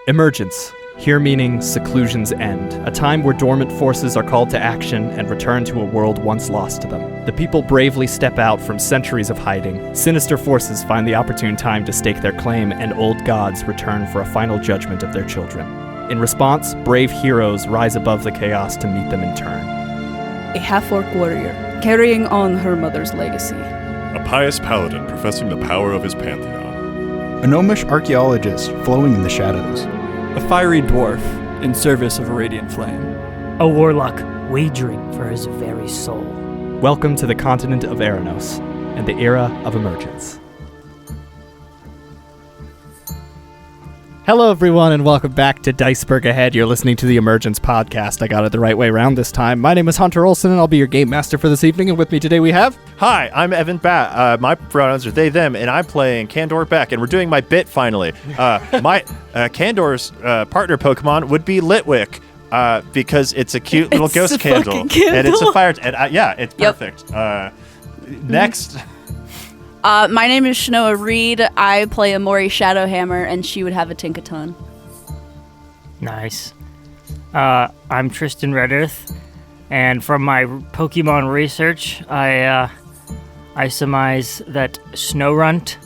Emergence, here meaning seclusion's end, a time where dormant forces are called to action and return to a world once lost to them. The people bravely step out from centuries of hiding. Sinister forces find the opportune time to stake their claim, and old gods return for a final judgment of their children. In response, brave heroes rise above the chaos to meet them in turn. A half-orc warrior, carrying on her mother's legacy. A pious paladin professing the power of his pantheon. A gnomish archaeologist flowing in the shadows. A fiery dwarf in service of a radiant flame. A warlock wagering for his very soul. Welcome to the continent of Erinos and the era of Emergence. Hello, everyone, and welcome back to DICEBERG Ahead. You're listening to the Emergence podcast. I got it the right way around this time. My name is Hunter Olson, and I'll be your game master for this evening. And with me today we have... Hi, I'm Evan Batt. My pronouns are they, them, and I'm playing Candor Bek, and we're doing my bit finally. My Candor's partner Pokemon would be Litwick, because it's a cute little ghost candle. And it's a fire... And it's perfect. Next... My name is Chenoa Reid. I play Emori Shadowhammer, and she would have a Tinkaton. Nice. I'm Tristan Redearth, and from my Pokemon research, I surmise that Snowrunt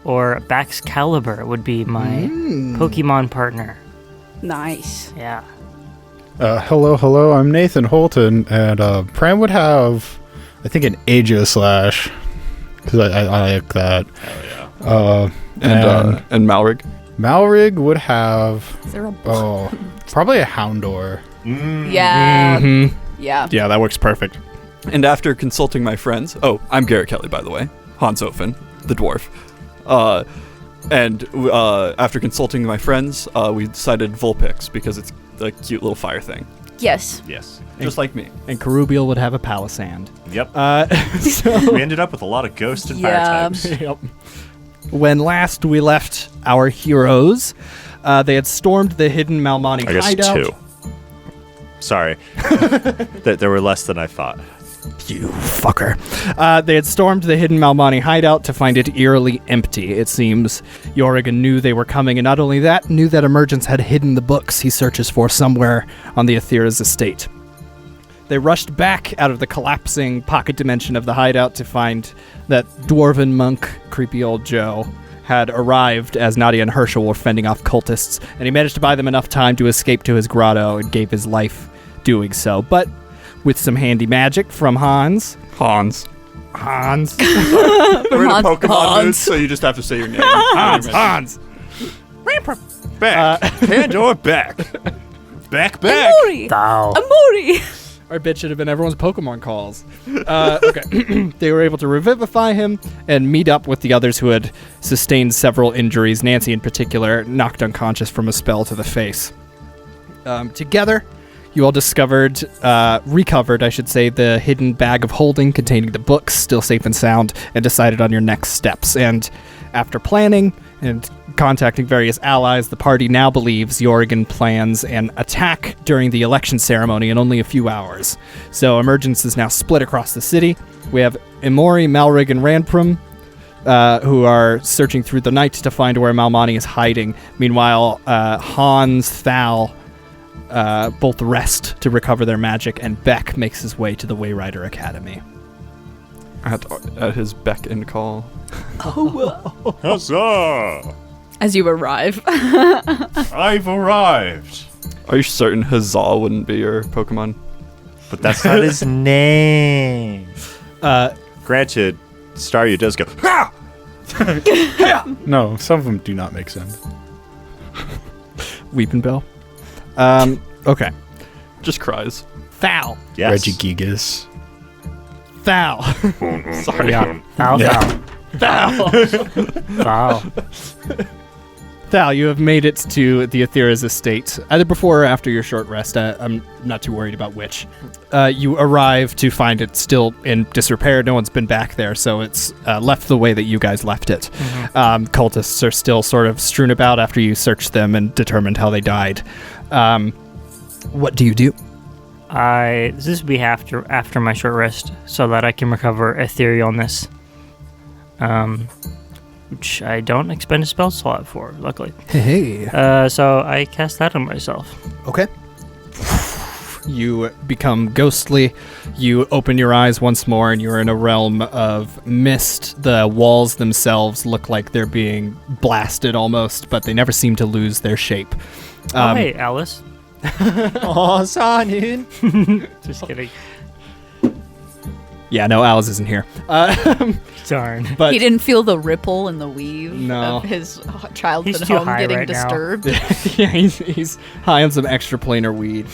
or Baxcalibur would be my Pokemon partner. Nice. Yeah. Hello, I'm Nathan Holten, and Pram would have, I think, an Aegislash, because I like that. Oh, yeah. And Malrig? Malrig would have... Is there a probably a Houndor. Yeah. Mm-hmm. Yeah. Yeah, that works perfect. And after consulting my friends... Oh, I'm Garrett Kelly, by the way. Hans Offen, the dwarf. After consulting my friends, we decided Vulpix, because it's a cute little fire thing. Yes. Just like me. And Karubial would have a Palisand. Yep. So we ended up with a lot of ghost and fire types. Yep. When last we left our heroes, they had stormed the hidden Malmani hideout. I guess 2. Sorry. There were less than I thought. You fucker. They had stormed the hidden Malmani hideout to find it eerily empty. It seems Jorgen knew they were coming, and not only that, knew that Emergence had hidden the books he searches for somewhere on the Aethera's estate. They rushed back out of the collapsing pocket dimension of the hideout to find that dwarven monk, creepy old Joe, had arrived as Nadia and Herschel were fending off cultists, and he managed to buy them enough time to escape to his grotto and gave his life doing so. But with some handy magic from Hans. Hans. We're in a Pokemon mood, so you just have to say your name. Hans. Ranpram Bek. Candor Bek. Bek. Emori. Thou. Emori. Our bitch should have been everyone's Pokemon calls. Okay. They were able to revivify him and meet up with the others who had sustained several injuries. Nancy, in particular, knocked unconscious from a spell to the face. Together, you all recovered, the hidden bag of holding containing the books, still safe and sound, and decided on your next steps. And after planning and contacting various allies, the party now believes Jorgen plans an attack during the election ceremony in only a few hours. So Emergence is now split across the city. We have Emori, Malrig, and Ranpram, who are searching through the night to find where Malmani is hiding. Meanwhile, Hans, Thal, both rest to recover their magic, and Bek makes his way to the Wayrider Academy. At his beck and call. Huzzah! As you arrive. I've arrived. Are you certain Huzzah wouldn't be your Pokemon? But that's not his name. Granted, Staryu does go, ha! No, some of them do not make sense. Weeping Bell. Okay. Just cries. Thal. Yes. Regigigas. Thal. Sorry. Yeah. Thou. Thal, you have made it to the Aethera's estate, either before or after your short rest. I'm not too worried about which. You arrive to find it still in disrepair. No one's been back there, so it's left the way that you guys left it. Mm-hmm. Cultists are still sort of strewn about after you searched them and determined how they died. What do you do? This will be after my short rest, so that I can recover etherealness. which I don't expend a spell slot for, luckily. Hey. So I cast that on myself. Okay. You become ghostly. You open your eyes once more, and you're in a realm of mist. The walls themselves look like they're being blasted almost, but they never seem to lose their shape. Oh, hey, Alice. Oh, Sanin. Just kidding. Yeah, no, Alice isn't here. Darn. But He didn't feel the ripple and the weave No. of his childhood He's too home high getting right now. disturbed. yeah, he's high on some extraplanar weed.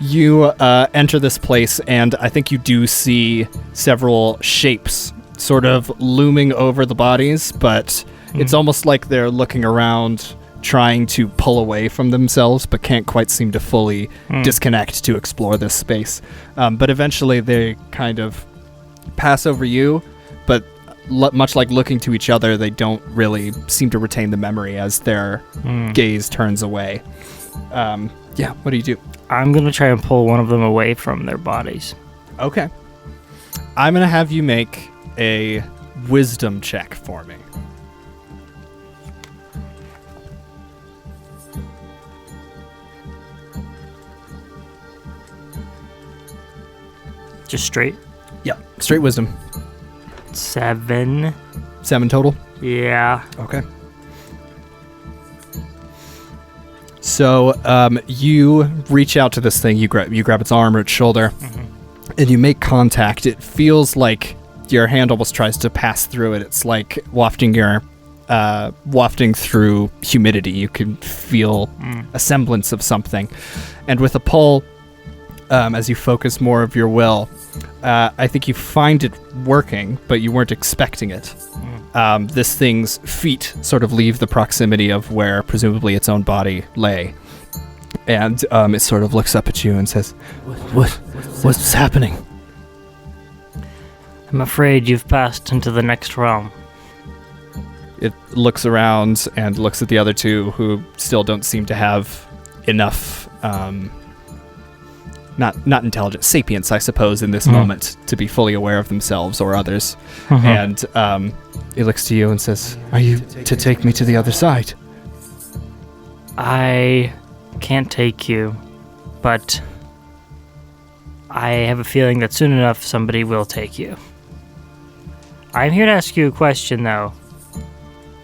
You enter this place, and I think you do see several shapes sort of looming over the bodies, but it's almost like they're looking around, trying to pull away from themselves, but can't quite seem to fully disconnect to explore this space. But eventually they kind of pass over you, but much like looking to each other, they don't really seem to retain the memory as their gaze turns away. Yeah, what do you do? I'm going to try and pull one of them away from their bodies. Okay. I'm going to have you make a wisdom check for me. Just straight. Yeah, straight wisdom. 7. 7 total? Yeah. Okay. So you reach out to this thing, you grab its arm or its shoulder, and you make contact. It feels like your hand almost tries to pass through it. It's like wafting through humidity. You can feel a semblance of something. And with a pull, as you focus more of your will, I think you find it working, but you weren't expecting it. This thing's feet sort of leave the proximity of where presumably its own body lay. And it sort of looks up at you and says, What's happening? I'm afraid you've passed into the next realm. It looks around and looks at the other two who still don't seem to have enough, not intelligence, sapience, I suppose, in this moment to be fully aware of themselves or others. And it looks to you and says, Are you to take me to the other side? I can't take you, but I have a feeling that soon enough somebody will take you. I'm here to ask you a question, though.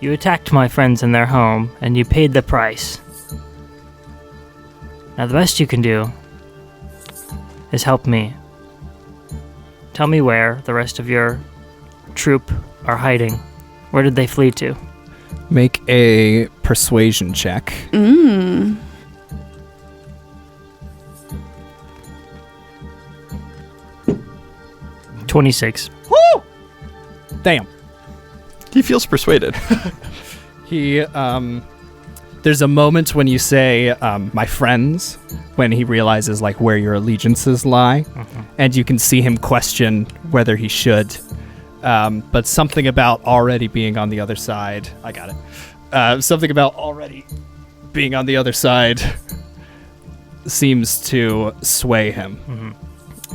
You attacked my friends in their home, and you paid the price. Now the best you can do is help me. Tell me where the rest of your troop are hiding. Where did they flee to? Make a persuasion check. 26. Woo! Damn. He feels persuaded. He, there's a moment when you say, my friends, when he realizes, like, where your allegiances lie, and you can see him question whether he should. But something about already being on the other side, I got it. Something about already being on the other side seems to sway him.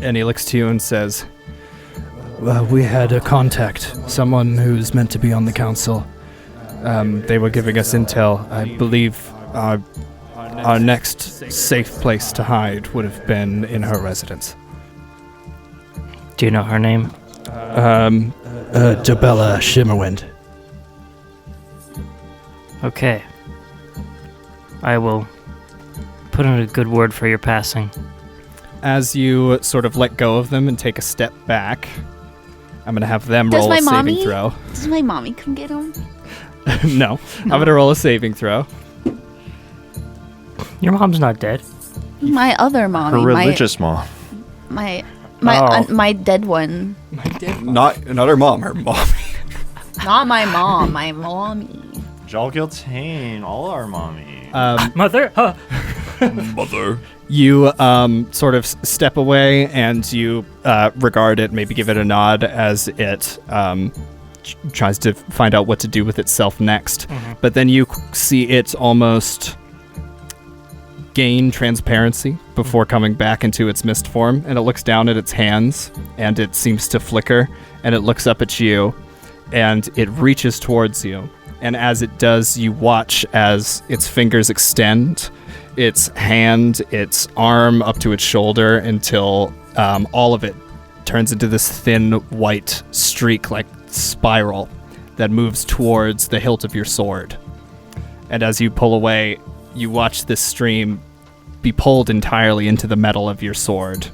And he looks to you and says, we had a contact, someone who's meant to be on the council. They were giving us intel. I believe our next safe place to hide would have been in her residence. Do you know her name? Jabella Shimmerwind. Okay. I will put in a good word for your passing. As you sort of let go of them and take a step back, I'm going to have them roll a saving throw. Does my mommy come get him? No. I'm going to roll a saving throw. Your mom's not dead. My other mommy. Her religious mom. My Oh. my dead one. Not her mom, her mommy. Not my mom. My mommy. Jolgiltane, all our mommy. Mother? Huh. Mother. You sort of step away and you regard it, maybe give it a nod as it tries to find out what to do with itself next. But then you see it almost gain transparency before coming back into its mist form, and it looks down at its hands and it seems to flicker, and it looks up at you and it reaches towards you. And as it does, you watch as its fingers extend, its hand, its arm up to its shoulder until all of it turns into this thin white streak-like spiral that moves towards the hilt of your sword. And as you pull away, you watch this stream be pulled entirely into the metal of your sword,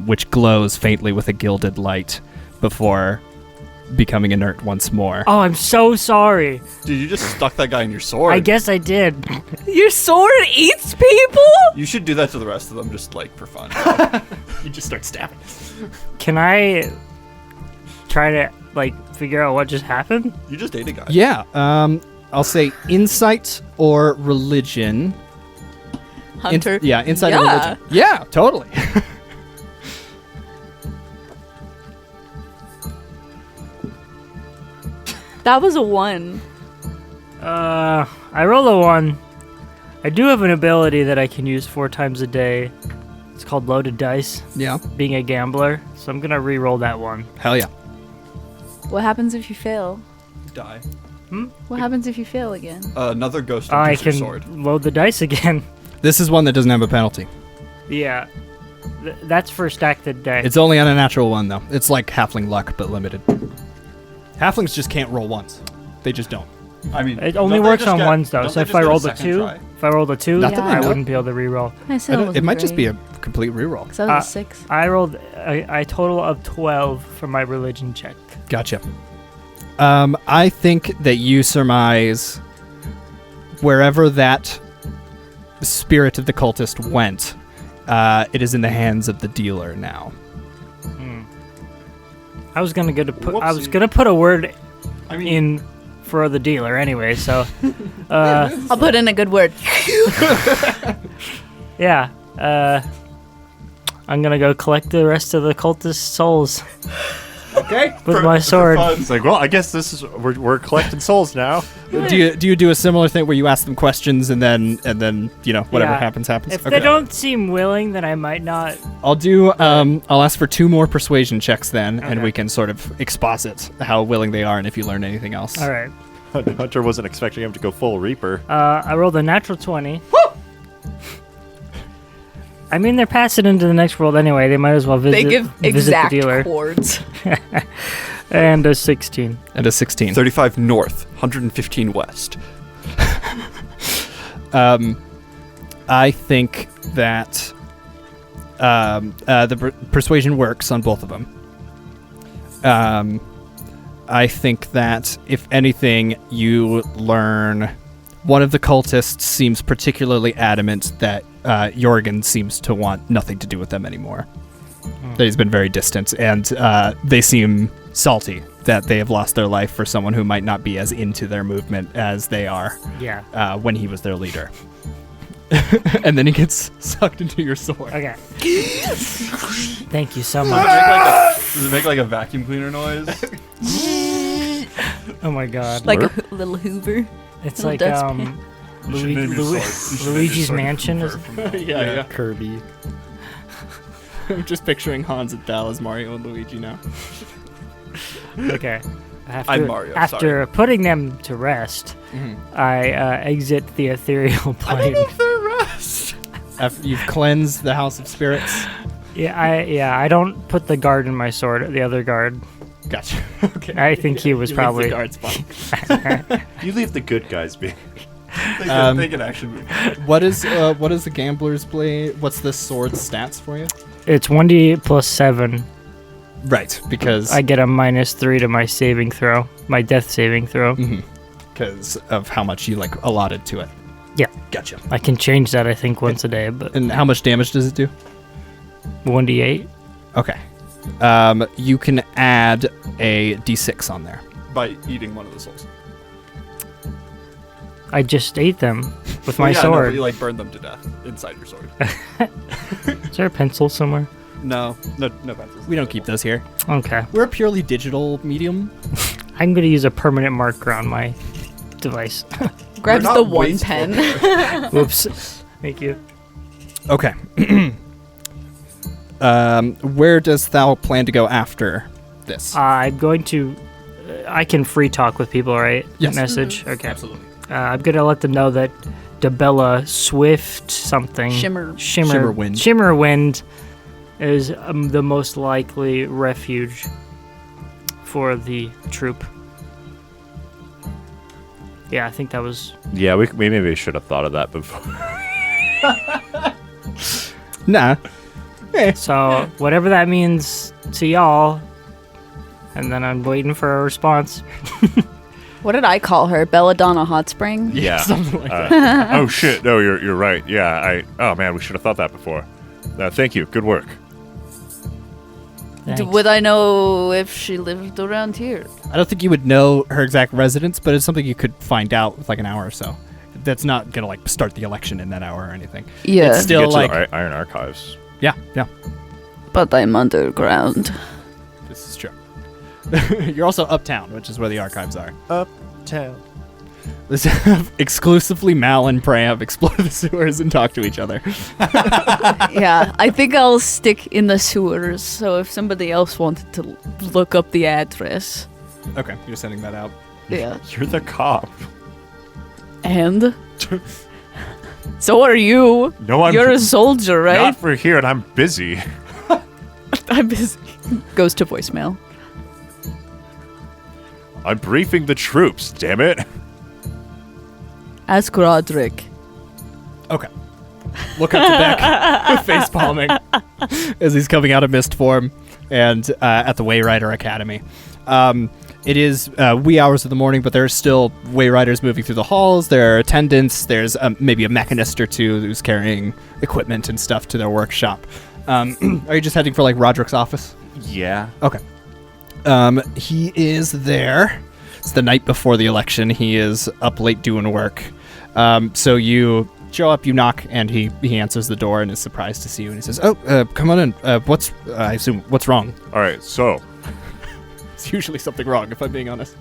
which glows faintly with a gilded light before becoming inert once more. Oh, I'm so sorry. Dude, you just stuck that guy in your sword. I guess I did. Your sword eats people? You should do that to the rest of them, just like for fun. You just start stabbing. Can I try to figure out what just happened? You just ate a guy. Yeah, I'll say insight or religion. Hunter. Insight or Yeah. religion. Yeah, totally. That was a 1. I roll a 1. I do have an ability that I can use 4 times a day. It's called loaded dice, Yeah. being a gambler. So I'm gonna re-roll that one. Hell yeah. What happens if you fail? Die. What happens if you fail again? Another ghost I enters your can sword. load the dice again. This is one that doesn't have a penalty. Yeah. That's for stack the deck. It's only on a natural one, though. It's like halfling luck, but limited. Halflings just can't roll once. They just don't. I mean, It only don't they works just on get- ones though. don't So they if just I get a rolled a second 2, try? if I rolled a 2, Not that I I know. wouldn't be able to re-roll. I still wasn't It might just great, be a complete reroll. 'cause I was a 6. I rolled a total of 12 for my religion check. Gotcha. I think that you surmise wherever that spirit of the cultist went, it is in the hands of the dealer now. I was gonna Whoopsie. put a word I mean, in for the dealer anyway. So, I'll put in a good word. yeah. I'm gonna go collect the rest of the cultist souls Okay. with my sword. It's like, well, I guess this is we're collecting souls now. Do you do a similar thing where you ask them questions and then whatever Yeah. happens? If they don't seem willing, then I might not. I'll do. I'll ask for 2 more persuasion checks then, and Okay. we can sort of exposit how willing they are and if you learn anything else. All right. Hunter wasn't expecting him to go full Reaper. I rolled a natural 20. I mean, they're passing into the next world anyway. They might as well They give visit the exact dealer. chords. And a 16. And a 16. 35 north, 115 west. I think that the persuasion works on both of them. I think that, if anything, you learn one of the cultists seems particularly adamant that Jorgen seems to want nothing to do with them anymore. That he's been very distant, and they seem salty that they have lost their life for someone who might not be as into their movement as they are Yeah. when he was their leader. And then he gets sucked into your sword. Okay. Thank you so much. Does it make like a vacuum cleaner noise? Oh my god. Like a little Hoover. It's little like dustpan. You should name your sword. You should name your Luigi's sword Mansion is. Yeah. Kirby. I'm just picturing Hans and Thal as Mario and Luigi now. Okay. I'm Mario, After putting them to rest, I exit the ethereal plane. After you've cleansed the House of Spirits. I don't put the guard in my sword. The other guard. Gotcha. Okay. I think he was He leaves probably. the guard spot. You leave the good guys be. Think an action move. What is the gambler's blade? What's this sword's stats for you? It's 1d plus 7. Right, because I get a -3 to my saving throw, my death saving throw. because of how much you allotted to it. Yeah. Gotcha. I can change that, I think, once a day, but And how much damage does it do? 1d8. Okay. You can add a d6 on there. By eating one of the souls. I just ate them with Well, my yeah, sword. No, but you burn them to death inside your sword. Is there a pencil somewhere? no pencils. We don't keep those here. Okay. We're a purely digital medium. I'm going to use a permanent marker on my device. Grabs not the one wasteful. pen. Whoops. Thank you. Okay. Where does Thal plan to go after this? I'm going to I can free talk with people, right? Yes. Message? Okay. Absolutely. I'm going to let them know that Debella Swift something. Shimmerwind is the most likely refuge for the troop. Yeah, I think that was... Yeah, we maybe should have thought of that before. Nah. So, whatever that means to y'all, and then I'm waiting for a response. What did I call her? Belladonna Hot Spring? Yeah. Something like that. Oh shit! No, you're right. Yeah, oh man, we should have thought that before. Thank you. Good work. Thanks. Would I know if she lived around here? I don't think you would know her exact residence, but it's something you could find out with like an hour or so. That's not gonna like start the election in that hour or anything. Yeah. It's still Get to like the Iron Archives. yeah. But I'm underground. This is true. You're also uptown, which is where the archives are. Uptown. Let's have exclusively Mal and Pram explore the sewers and talk to each other. Yeah, I think I'll stick in the sewers, so if somebody else wanted to look up the address. Okay, you're sending that out. Yeah. You're the cop. And? So are you. No, I'm You're a soldier, right? not for here, and I'm busy. I'm busy. Goes to voicemail. I'm briefing the troops. Damn it! Ask Roderick. Okay. Look up to Beck, face palming, as he's coming out of mist form and at the Wayrider Academy. It is wee hours of the morning, but there are still Wayriders moving through the halls. There are attendants. There's maybe a mechanist or two who's carrying equipment and stuff to their workshop. Are you just heading for like Roderick's office? Yeah. Okay. He is there. It's the night before the election. He is up late doing work. So you show up, you knock, and he answers the door and is surprised to see you. And he says, "Oh, come on in. I assume, what's wrong?" All right, so It's usually something wrong, if I'm being honest.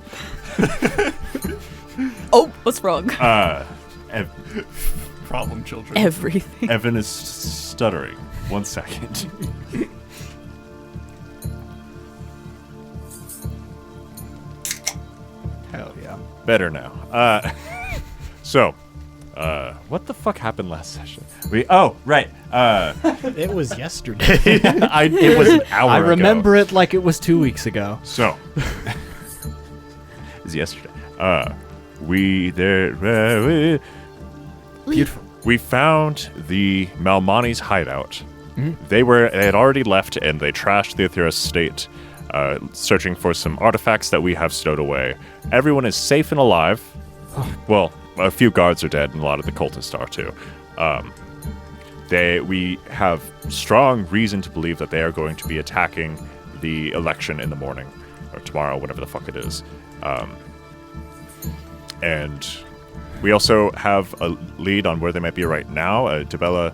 Oh, what's wrong? problem children. Everything. Evan is stuttering. 1 second. Hell yeah. Better now. So, what the fuck happened last session? Right. It was yesterday. It was an hour I ago. remember it like it was 2 weeks ago. So, It was yesterday. Beautiful. we found the Malmani's hideout. Mhm. They had already left, and they trashed the Aetheros state, searching for some artifacts that we have stowed away. Everyone is safe and alive. Well, a few guards are dead, and a lot of the cultists are too. We have strong reason to believe that they are going to be attacking the election in the morning, or tomorrow, whatever the fuck it is. And we also have a lead on where they might be right now. Debella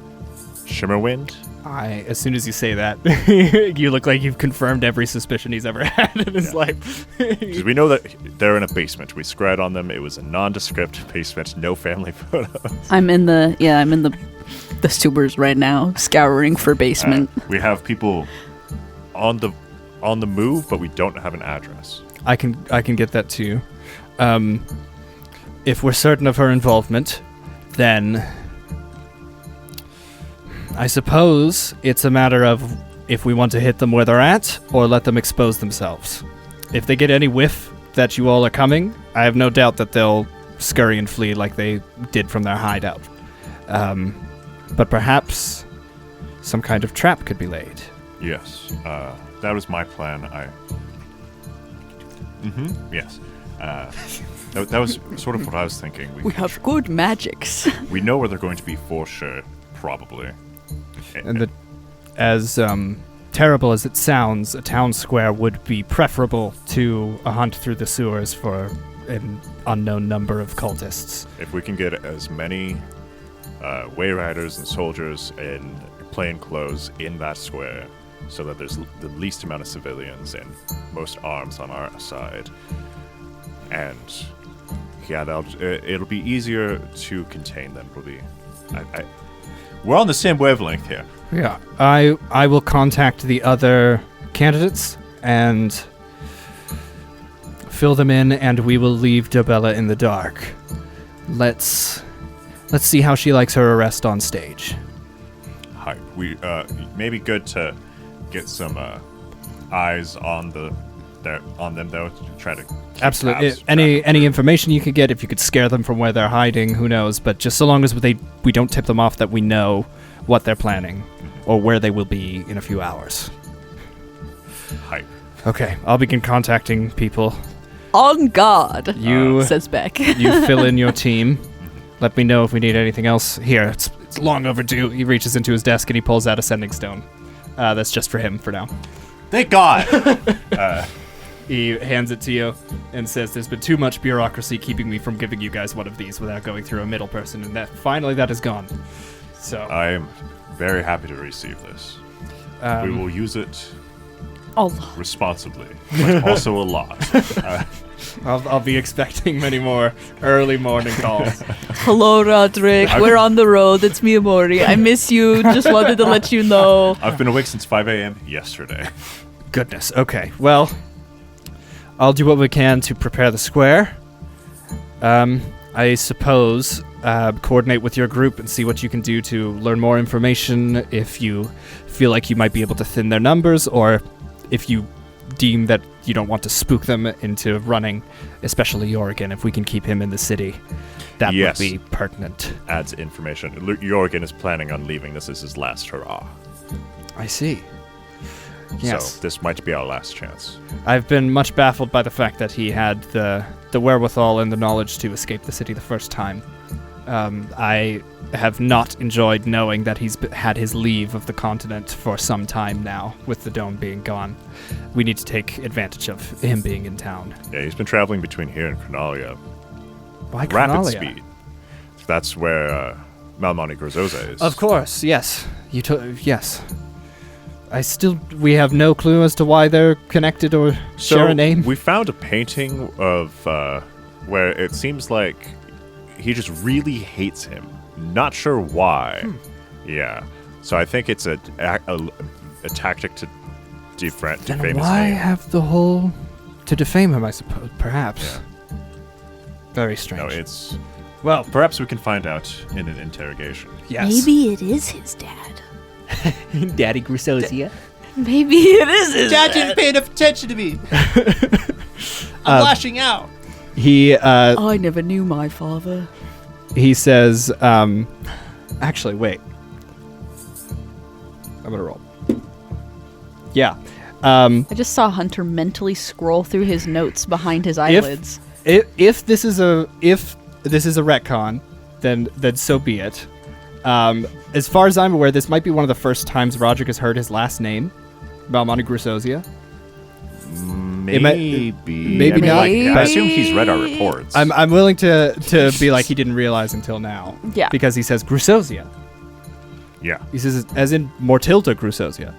Shimmerwind. As soon as you say that, you look like you've confirmed every suspicion he's ever had in his life. Because we know that they're in a basement. We scryed on them. It was a nondescript basement, no family photos. I'm in the sewers right now, scouring for basement. We have people on the move, but we don't have an address. I can get that to you. If we're certain of her involvement, then I suppose it's a matter of if we want to hit them where they're at or let them expose themselves. If they get any whiff that you all are coming, I have no doubt that they'll scurry and flee like they did from their hideout. But perhaps some kind of trap could be laid. Yes, that was my plan. Yes. That was sort of what I was thinking. We have good magics. We know where they're going to be for sure, probably. And as terrible as it sounds, a town square would be preferable to a hunt through the sewers for an unknown number of cultists. If we can get as many Wayriders and soldiers in plain clothes in that square, so that there's the least amount of civilians and most arms on our side, and yeah, it'll be easier to contain them. It'll be. We're on the same wavelength here. Yeah, I will contact the other candidates and fill them in, and we will leave Dobella in the dark. Let's see how she likes her arrest on stage. Hype. We maybe good to get some eyes on them though, to try to keep Absolutely. tabs, Any information you could get, if you could scare them from where they're hiding, who knows? But just so long as we don't tip them off that we know what they're planning or where they will be in a few hours. Hype. Okay, I'll begin contacting people. On guard, You says Beck. you fill in your team. Let me know if we need anything else. Here, it's long overdue. He reaches into his desk and he pulls out a sending stone. That's just for him for now. Thank God. He hands it to you and says, "There's been too much bureaucracy keeping me from giving you guys one of these without going through a middle person, and that finally that is gone." So I am very happy to receive this. We will use it responsibly, but also a lot. I'll be expecting many more early morning calls. Hello, Roderick. We're on the road. It's me, Emori. I miss you. Just wanted to let you know. I've been awake since 5 a.m. yesterday. Goodness. Okay. Well, I'll do what we can to prepare the square. I suppose coordinate with your group and see what you can do to learn more information if you feel like you might be able to thin their numbers, or if you deem that you don't want to spook them into running, especially Jorgen. If we can keep him in the city, that Yes. would be pertinent. Adds information. Jorgen is planning on leaving. This is his last hurrah. I see. Yes. So this might be our last chance. I've been much baffled by the fact that he had the wherewithal and the knowledge to escape the city the first time. I have not enjoyed knowing that he's had his leave of the continent for some time now, with the dome being gone. We need to take advantage of him being in town. Yeah, he's been traveling between here and Cronalia. Why Rapid Cronalia? speed. That's where Malmani Grozoza is. Of course, yes. Yes. We have no clue as to why they're connected or share a name. We found a painting of where it seems like he just really hates him. Not sure why. Yeah. So I think it's a tactic to defame Then his why name. have the whole to defame him? I suppose, perhaps. Very strange. No, it's well, perhaps we can find out in an interrogation. yes. Maybe it is his dad. Daddy Grusozia. Maybe it is his Dad dad. didn't pay enough attention to me. I'm lashing out. He I never knew my father. he says, actually, wait. I'm gonna roll. Yeah. I just saw Hunter mentally scroll through his notes behind his eyelids. If this is a retcon, then so be it. As far as I'm aware, this might be one of the first times Roderick has heard his last name, Malmani Grusozia. Maybe. maybe not. I assume he's read our reports. I'm willing to be like he didn't realize until now. Yeah. Because he says Grusozia. Yeah. He says it as in Mortilda Grusozia.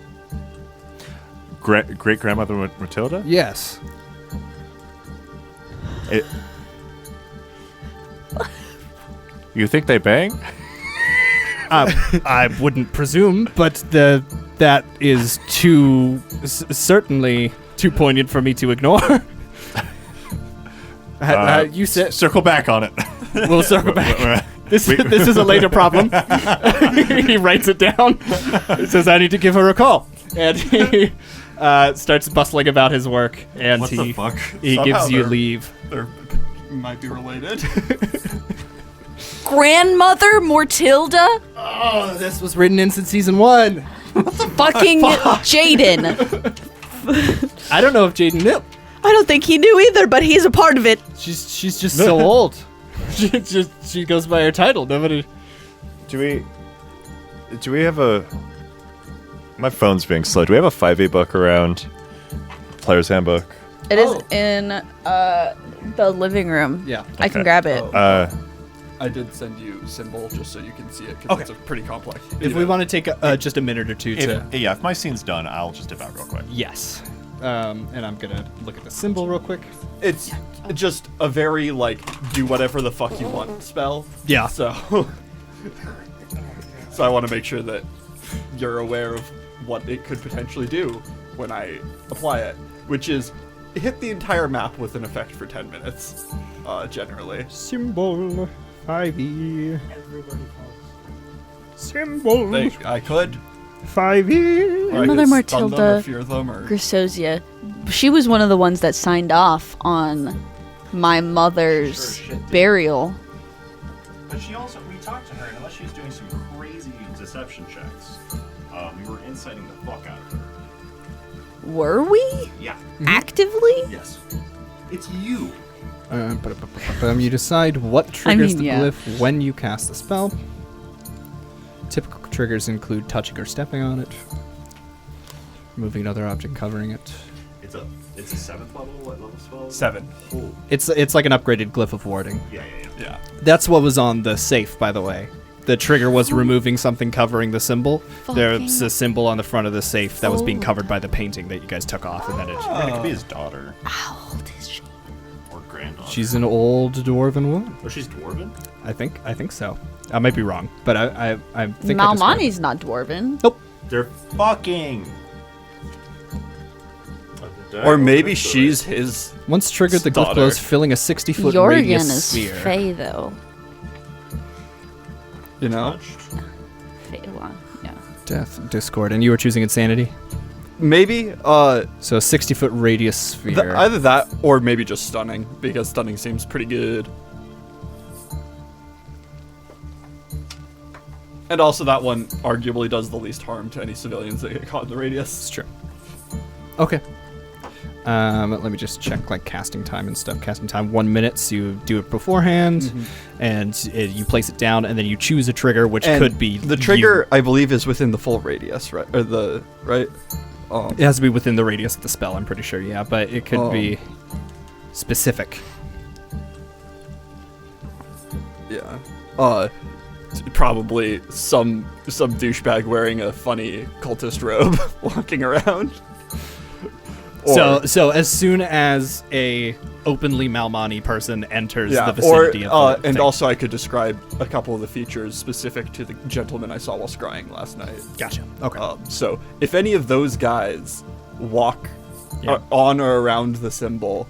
Great grandmother Matilda? Yes. You think they bang? I wouldn't presume, but that is certainly too poignant for me to ignore. You said Circle back on it. we'll circle back. This is a later problem. He writes it down. He says, "I need to give her a call," and he starts bustling about his work. And What the fuck? he Somehow gives you they're- leave. They might be related. Grandmother Mortilda? Oh, this was written in since season 1. Fucking Jaden. I don't know if Jaden knew. I don't think he knew either, but he's a part of it. She's just so old. She goes by her title. Nobody. Do we have a... My phone's being slow. Do we have a 5e book around? Player's Handbook? It is in the living room. Yeah. I can Okay. grab it. I did send you symbol just so you can see it because Okay. it's a pretty complex. If we want to take just a minute or two to. If my scene's done, I'll just dip out real quick. Yes. And I'm gonna look at the symbol real quick. It's just a very do whatever the fuck you want spell. Yeah. So I want to make sure that you're aware of what it could potentially do when I apply it, which is hit the entire map with an effect for 10 minutes, generally. Symbol 5e. Symbol I could. 5e. Or I Mother could stun them or Matilda fear them, or Grisosia, she was one of the ones that signed off on my mother's burial. But we talked to her, and unless she was doing some crazy deception checks, we were inciting the fuck out of her. Were we? Yeah. Actively? Yes. It's you. You decide what triggers the yeah. glyph when you cast the spell. Typical triggers include touching or stepping on it, moving another object covering it. It's a 7th level. What level spell? 7. Oh. It's like an upgraded glyph of warding. Yeah. That's what was on the safe, by the way. The trigger was removing something covering the symbol. There's a symbol on the front of the safe that was being covered by the painting that you guys took off, and then I mean, it could be his daughter How old is she? or granddaughter. she's an old dwarven woman. Oh, she's dwarven? I think so. I might be wrong, but I think Malmani's not dwarven. They're fucking. Or maybe she's his. Once triggered, the glyph daughter. glows, filling a 60-foot Jorgen radius is sphere. Fey, though. You know? Fey, well, yeah. Death, discord, and you were choosing insanity. Maybe, So a 60-foot radius sphere. either that or maybe just stunning, because stunning seems pretty good. And also that one arguably does the least harm to any civilians that get caught in the radius. It's true. Okay. Let me just check like casting time and stuff. Casting time 1 minute, so you do it beforehand, and you place it down, and then you choose a trigger, which And could be the trigger. I believe is within the full radius, right? Or the right. It has to be within the radius of the spell. I'm pretty sure, yeah, but it could be specific. Yeah. Probably some douchebag wearing a funny cultist robe walking around. So as soon as a openly Malmani person enters the vicinity of the and thing. also I could describe a couple of the features specific to the gentleman I saw while scrying last night. Gotcha. Okay. So if any of those guys walk on or around the symbol,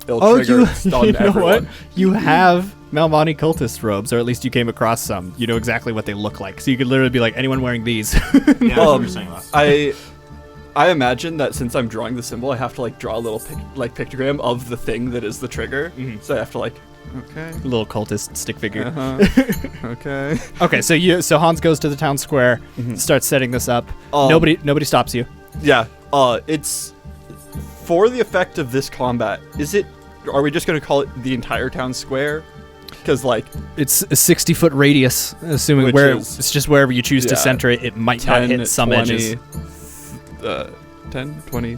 it'll trigger stun you know everyone. what? You have Malmani cultist robes, or at least you came across some. You know exactly what they look like, so you could literally be like, anyone wearing these. Yeah, that's what you were saying last time. I imagine that since I'm drawing the symbol, I have to like draw a little pictogram of the thing that is the trigger. So I have to like, okay, Little cultist stick figure. okay. Okay, so Hans goes to the town square, starts setting this up. Nobody stops you. Yeah. It's for the effect of this combat. Are we just going to call it the entire town square? Because like It's a 60-foot radius, assuming Which where is- it's just wherever you choose to yeah, center it. It might not 10, hit some 20, edges. 10, 20,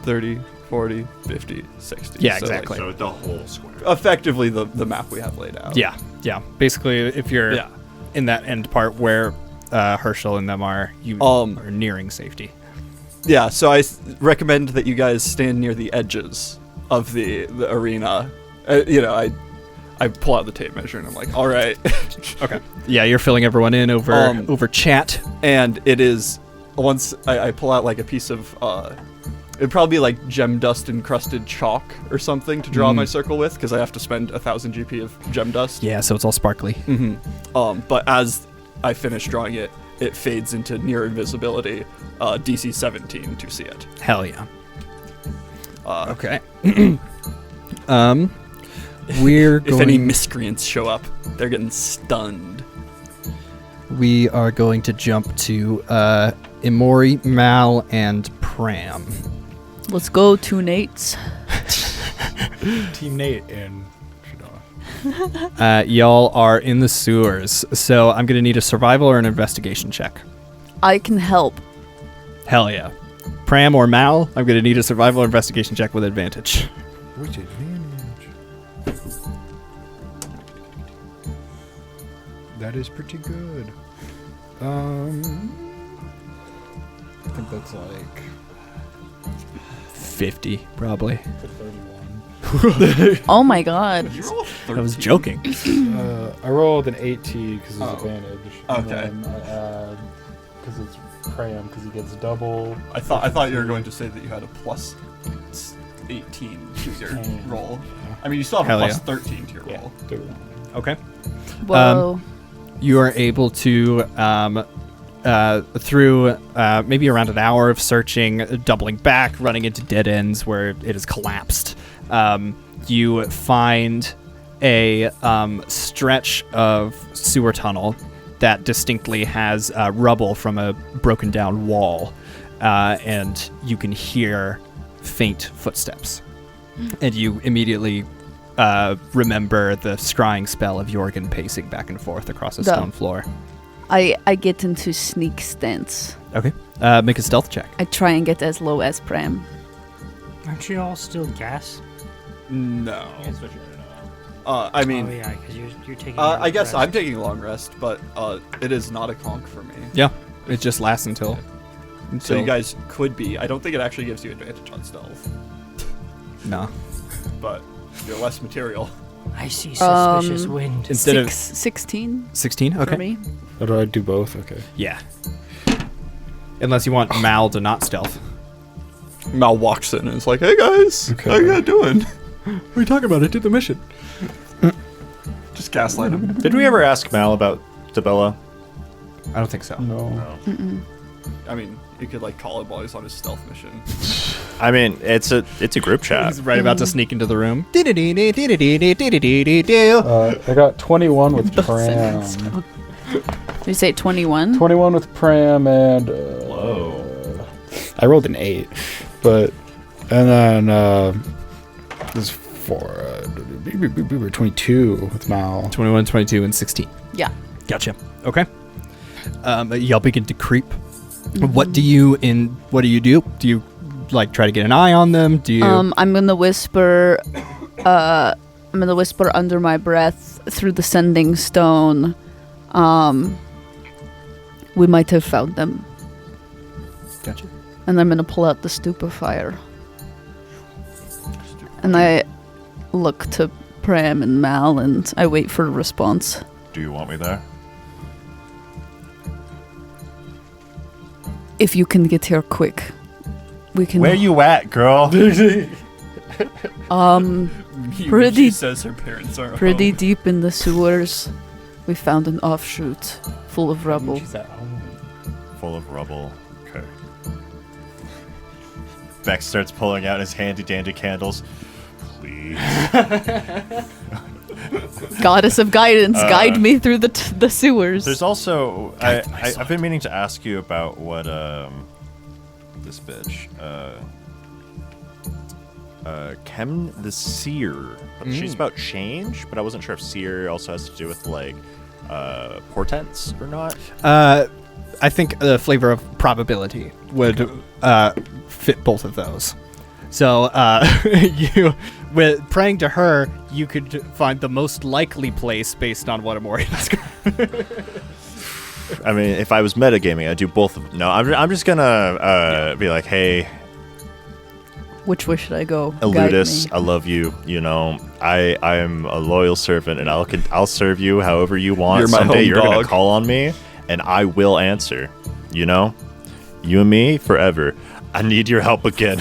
30, 40, 50, 60. Yeah, So, like, exactly. So the whole square. effectively the map we have laid out. Yeah. Basically, if you're Yeah. in that end part where Herschel and them are, you are nearing safety. Yeah, so I recommend that you guys stand near the edges of the arena. I pull out the tape measure and I'm like, all right. Okay. Yeah, you're filling everyone in over chat. And it is, once I pull out like a piece of, it'd probably be like gem dust encrusted chalk or something to draw my circle with, because I have to spend 1,000 GP of gem dust. Yeah, so it's all sparkly. But as I finish drawing it, it fades into near invisibility, DC 17 to see it. Hell yeah. Okay. We're If any going. miscreants show up, they're getting stunned. We are going to jump to Emori, Mal, and Pram. Let's go, two Nates. Team Nate and Shadar. Y'all are in the sewers, so I'm gonna need a survival or an investigation check. I can help. Hell yeah. Pram or Mal, I'm gonna need a survival or investigation check with advantage. Which advantage? That is pretty good. I think that's like 50, probably. 31. Oh my god. I was joking. I rolled an 18 because it's advantage. Okay. And then I add because it's Pram because he gets double. I thought you were going to say that you had a plus 18 to your roll. I mean, you still have Hell a yeah. plus 13 to your roll. Okay. Whoa. You are able to, through maybe around an hour of searching, doubling back, running into dead ends where it has collapsed, you find a stretch of sewer tunnel that distinctly has rubble from a broken down wall, and you can hear faint footsteps. And you immediately remember the scrying spell of Jorgen pacing back and forth across a stone floor. I get into sneak stance. Okay. Make a stealth check. I try and get as low as Pram. Aren't you all still gas? No. I mean, Oh yeah, because you're taking. I guess rest. I'm taking a long rest, but it is not a conk for me. Yeah. It just lasts until. So you guys could be. I don't think it actually gives you advantage on stealth, No. but you're less material. I see suspicious wind. Instead of 16 16? for Okay. me. How do I do both? Okay. Yeah. Unless you want Mal to not stealth. Mal walks in and is like, "Hey guys, Okay. how you guys doing?" What are you talking about? I did the mission. Just gaslight him. Did we ever ask Mal about Tabella? I don't think so. No. I mean, you could like call him while he's on his stealth mission. I mean, it's a group chat. He's right about to sneak into the room. I got 21 with Pram. Did you say 21? 21 with Pram and I rolled an 8, but and then this is for 22 with Mal. 21, 22, and 16. Yeah. Gotcha. Okay. Y'all begin to creep. What do you do? Do you like try to get an eye on them? Do you? I'm gonna whisper. I'm gonna whisper under my breath through the sending stone. We might have found them, Gotcha. and I'm gonna pull out the stupefier. And I look to Pram and Mal, and I wait for a response. Do you want me there? If you can get here quick, we can. Where you at, girl? Pretty- She says her parents are Pretty home. deep in the sewers, we found an offshoot full of rubble. Full of rubble. Okay. Beck starts pulling out his handy dandy candles. Please. Goddess of guidance, guide me through the sewers. There's also I've been meaning to ask you about what this bitch Chem the Seer. She's about change, but I wasn't sure if Seer also has to do with like portents or not. I think the flavor of probability would fit both of those. So you, with praying to her, you could find the most likely place based on what Emori described. I mean, if I was metagaming, I'd do both of them. No, I'm just gonna be like, hey, Which way should I go? Guide Eludis, me. I love you. You know, I am a loyal servant, and I'll serve you however you want. You're my Someday home you're gonna dog. call on me, and I will answer. You know, you and me forever. I need your help again.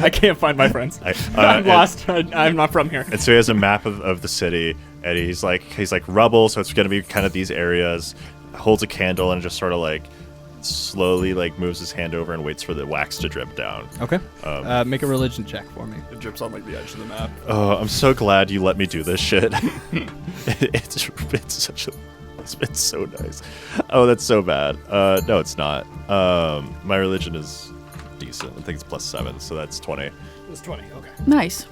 I can't find my friends. I'm lost. I'm not from here. And so he has a map of the city, and he's like rubble, so it's gonna be kind of these areas. Holds a candle and just sort of like slowly like moves his hand over and waits for the wax to drip down. Okay. Make a religion check for me. It drips on like the edge of the map. Oh, I'm so glad you let me do this shit. It's been so nice. Oh, that's so bad. No, it's not. My religion is decent. I think it's +7, so that's 20. It's 20. Okay. Nice.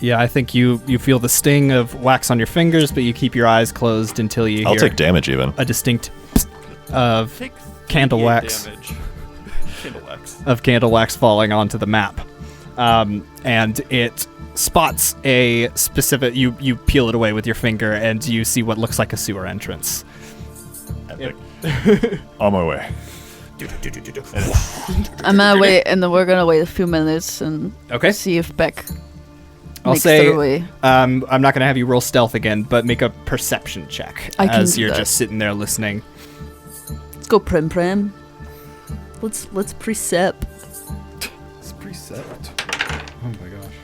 Yeah, I think you feel the sting of wax on your fingers, but you keep your eyes closed until you I'll hear take damage even. a distinct psst of Take candle 38 wax. damage. Candle wax. Of candle wax falling onto the map, and it spots a specific. You peel it away with your finger, and you see what looks like a sewer entrance. Epic. On my way. I'm gonna wait, and then we're gonna wait a few minutes and Okay. see if Beck I'll makes say their way. I'm not gonna have you roll stealth again, but make a perception check I can as do you're that. just sitting there listening. Let's go, Prim. Let's precept. It's precept. Oh my gosh.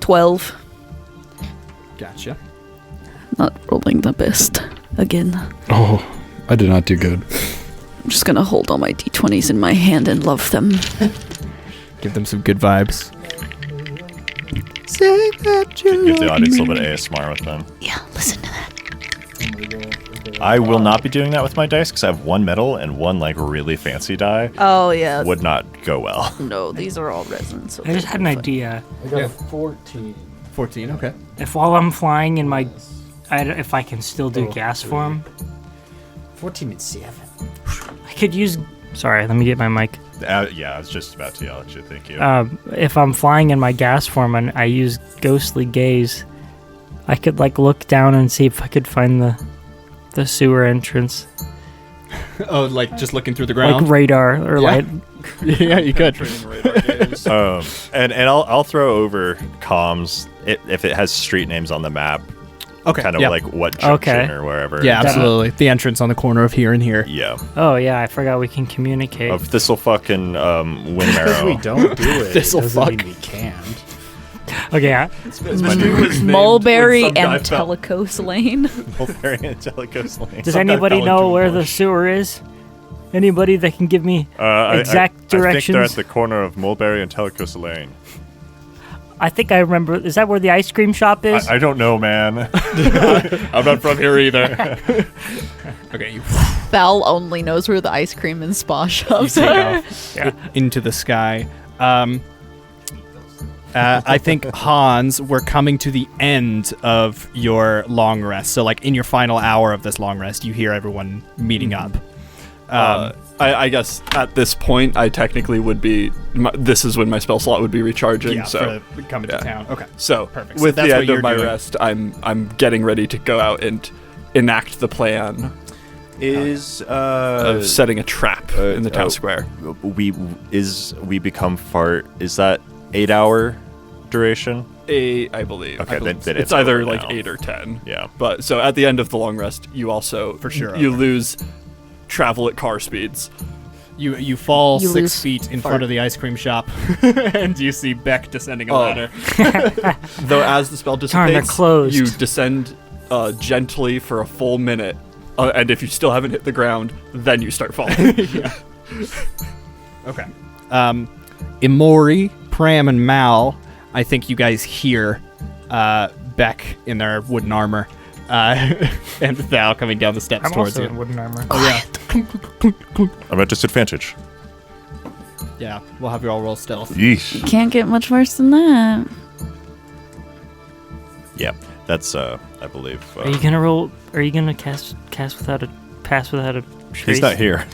12. Gotcha. Not rolling the best again. Oh, I did not do good. I'm just gonna hold all my d20s in my hand and love them. Give them some good vibes. Give the audience a little bit of ASMR with them. Yeah, listen to that. I will not be doing that with my dice because I have one metal and one like really fancy die. Oh, yeah. Would not go well. No, these are all resin. So I just had an idea. I got 14. 14, okay. If while I'm flying in my, if I can still do gas form, 14 and 7. I could use. Sorry, let me get my mic. Yeah, I was just about to yell at you. Thank you. If I'm flying in my gas form and I use ghostly gaze, I could like look down and see if I could find the sewer entrance, Oh, like just looking through the ground? like radar or Yeah. light. Yeah, you could. Training radar games. And I'll throw over comms if it has street names on the map. Okay, Kind of yeah. like what junction Okay. or wherever. Yeah, absolutely. The entrance on the corner of here and here. Yeah. Oh yeah, I forgot we can communicate. Of this'll fucking Because we Windmarrow. don't do it, This'll doesn't fuck. mean we can't. Okay, Mulberry and Telecos Lane. Mulberry and Telecos Lane. does anybody know where the sewer is? Anybody that can give me exact I think directions? they're at the corner of Mulberry and Telecos Lane. I think I remember. Is that where the ice cream shop is? I don't know, man. I'm not from here either. Okay, you Val only knows where the ice cream and spa shops are. into the sky. I think, Hans, we're coming to the end of your long rest. So, like, in your final hour of this long rest, you hear everyone meeting up. I guess at this point, I technically would be. This is when my spell slot would be recharging. Yeah, so for coming to town. Okay. So Perfect. So with that's the what end you're of my doing. rest, I'm getting ready to go out and enact the plan Is of setting a trap in the town square. we become fart? Is that 8 hour duration? I believe. Okay, I believe then it's it's either over like now. 8 or 10. Yeah. But so at the end of the long rest, you also For sure you over. lose travel at car speeds. You fall You 6 lose feet in fart. front of the ice cream shop, and you see Beck descending a Oh. ladder. Though as the spell Darn, they're dissipates, closed. you descend ply for a full minute, and if you still haven't hit the ground, then you start falling. Okay. Emori, Pram, and Mal, I think you guys hear Beck in their wooden armor, and Thal coming down the steps I'm towards also you. in wooden armor. Oh, yeah. I'm at disadvantage. Yeah, we'll have you all roll stealth. Yeesh. Can't get much worse than that. Yeah, that's I believe. Are you gonna roll? Are you gonna cast without a pass without a trace? He's not here.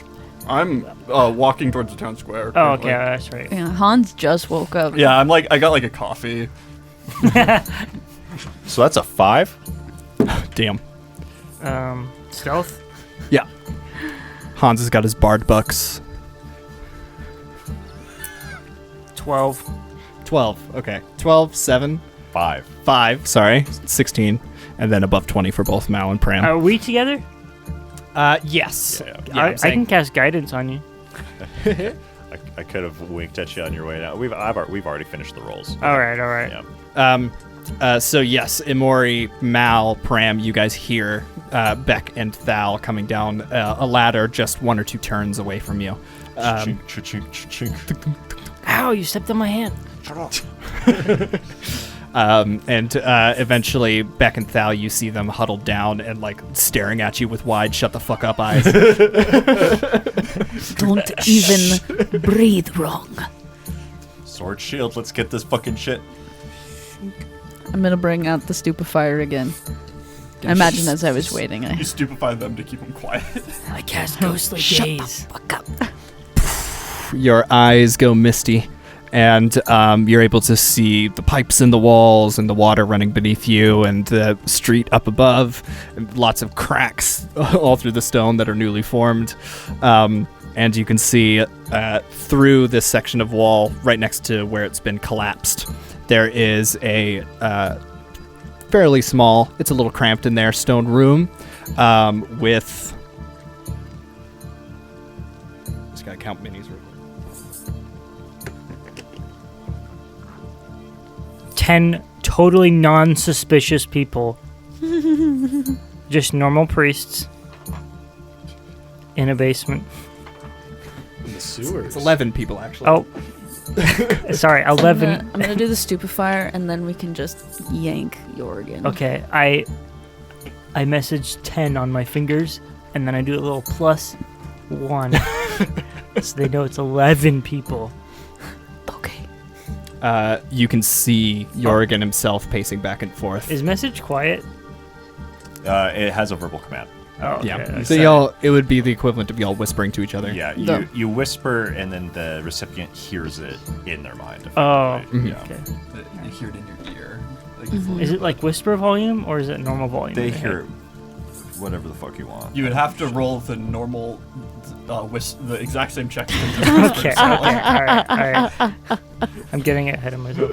I'm walking towards the town square. Oh, currently. okay, that's right. Yeah, Hans just woke up. Yeah, I got like a coffee. So that's a 5. Damn. Stealth. Yeah. Hans has got his bard bucks. 12. 12. Okay. 12, 7, 5. 5. Sorry. 16. And then above 20 for both Mal and Pram. Are we together? Yes. Yeah. Yeah, I can cast guidance on you. I could have winked at you on your way now. We've already finished the rolls. All right. Yeah. So yes, Emori, Mal, Pram, you guys hear Beck and Thal coming down a ladder just 1 or 2 turns away from you. Chink, chink, chink. Ow! You stepped on my hand. And eventually, Beck and Thal, you see them huddled down and like staring at you with wide, shut the fuck up eyes. Don't even breathe wrong. Sword shield. Let's get this fucking shit. I'm gonna bring out the stupefier again. I imagine as I was waiting, You stupefy them to keep them quiet. I cast ghostly gaze. fuck up. Your eyes go misty, and you're able to see the pipes in the walls and the water running beneath you and the street up above, and lots of cracks all through the stone that are newly formed. And you can see through this section of wall right next to where it's been collapsed, there is a fairly small, it's a little cramped in there, stone room with... Just gotta count minis real quick. 10 totally non-suspicious people. Just normal priests in a basement. In the sewers. It's 11 people, actually. Oh, sorry, 11. I'm gonna do the stupefier, and then we can just yank Jorgen. Okay, I message 10 on my fingers, and then I do a little +1, so they know it's 11 people. Okay. You can see Jorgen himself pacing back and forth. Is message quiet? It has a verbal command. Oh, okay. Yeah. So it would be the equivalent of y'all whispering to each other. Yeah, No. you whisper, and then the recipient hears it in their mind. Oh, effectively. Yeah. okay. You hear it in your ear. Like, Is it like whisper volume or is it normal volume? They in your hear head? whatever the fuck you want. You would have to roll the normal, the exact same check. Okay, all right. I'm getting ahead of myself.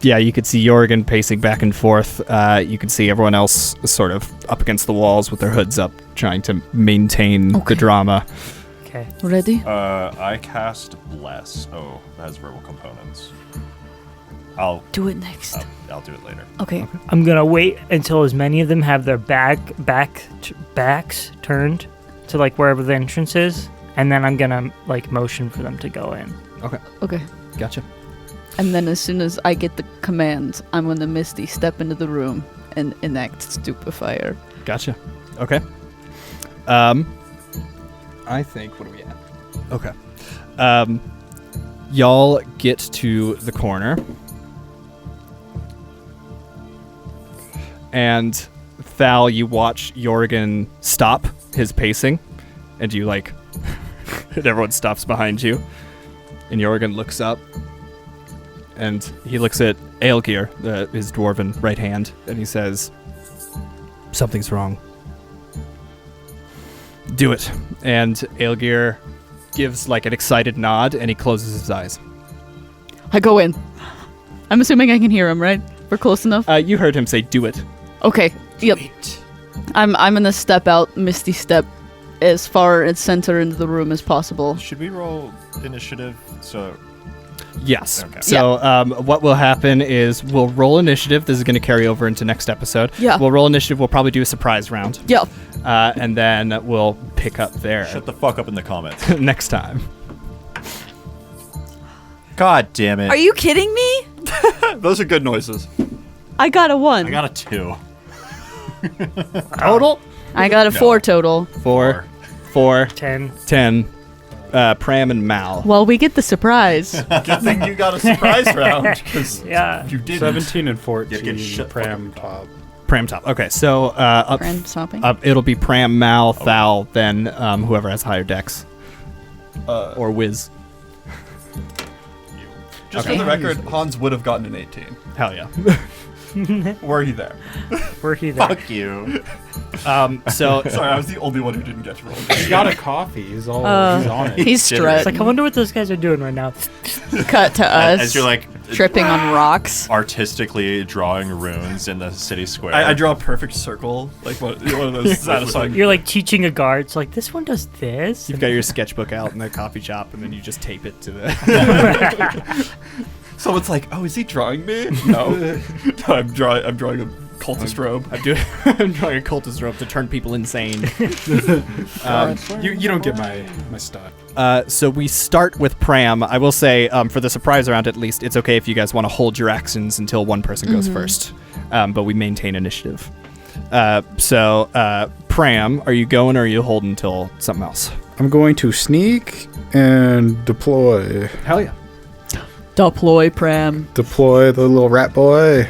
Yeah, you could see Jorgen pacing back and forth. You can see everyone else sort of up against the walls with their hoods up, trying to maintain the drama. Okay. Ready? I cast Bless. Oh, that has verbal components. I'll Do it next. I'll do it later. Okay. I'm gonna wait until as many of them have their backs turned to like wherever the entrance is, and then I'm gonna like motion for them to go in. Okay. Gotcha. And then as soon as I get the command, I'm gonna Misty step into the room and enact stupefier. Gotcha. Okay. I think, what are we at? Okay. Y'all get to the corner. And Thal, you watch Jorgen stop his pacing. And you and everyone stops behind you. And Jorgen looks up. And he looks at Aelgir, his dwarven right hand, and he says, "Something's wrong. Do it." And Aelgir gives an excited nod, and he closes his eyes. I go in. I'm assuming I can hear him, right? We're close enough? You heard him say, "Do it." Okay. Yep. I'm gonna step out, Misty step, as far and center into the room as possible. Should we roll initiative? So Yes. Okay. So what will happen is we'll roll initiative. This is going to carry over into next episode. Yeah. We'll roll initiative. We'll probably do a surprise round. Yep. And then we'll pick up there shut the fuck up in the comments. next time. God damn it. Are you kidding me? Those are good noises. I got a 1. I got a 2. Total? I got a 4 total. 4, 10. 10. Pram and Mal. Well, we get the surprise. Good thing you got a surprise round, because Yeah. you didn't. 17 and Yeah, 14. get shut Pram top. Pram top. Okay, so up, Friend stopping. it'll be Pram, Mal, Thal, then whoever has higher decks. Or Wiz. Just Okay. for the record, Hans would have gotten an 18. Hell yeah. Were he there? Were he there? Fuck you. So Sorry, I was the only one who didn't get to roll. He got a coffee. He's on it. He's It's strut. like, I wonder what those guys are doing right now. Cut to us. As you're tripping on rocks. artistically drawing runes in the city square. I draw a perfect circle, like one of those satisfying. You're like teaching a guard. It's like, this one does this. you've got your sketchbook out in the coffee shop, and then you just tape it to the... Someone's like, "Oh, is he drawing me?" No, no, I'm drawing a cultist robe. I'm drawing a cultist rope to turn people insane. You don't get my stuff. So we start with Pram. I will say, for the surprise round at least, it's okay if you guys want to hold your actions until one person goes first. But we maintain initiative. So Pram, are you going or are you holding until something else? I'm going to sneak and deploy. Hell yeah. Deploy Pram. Deploy the little rat boy.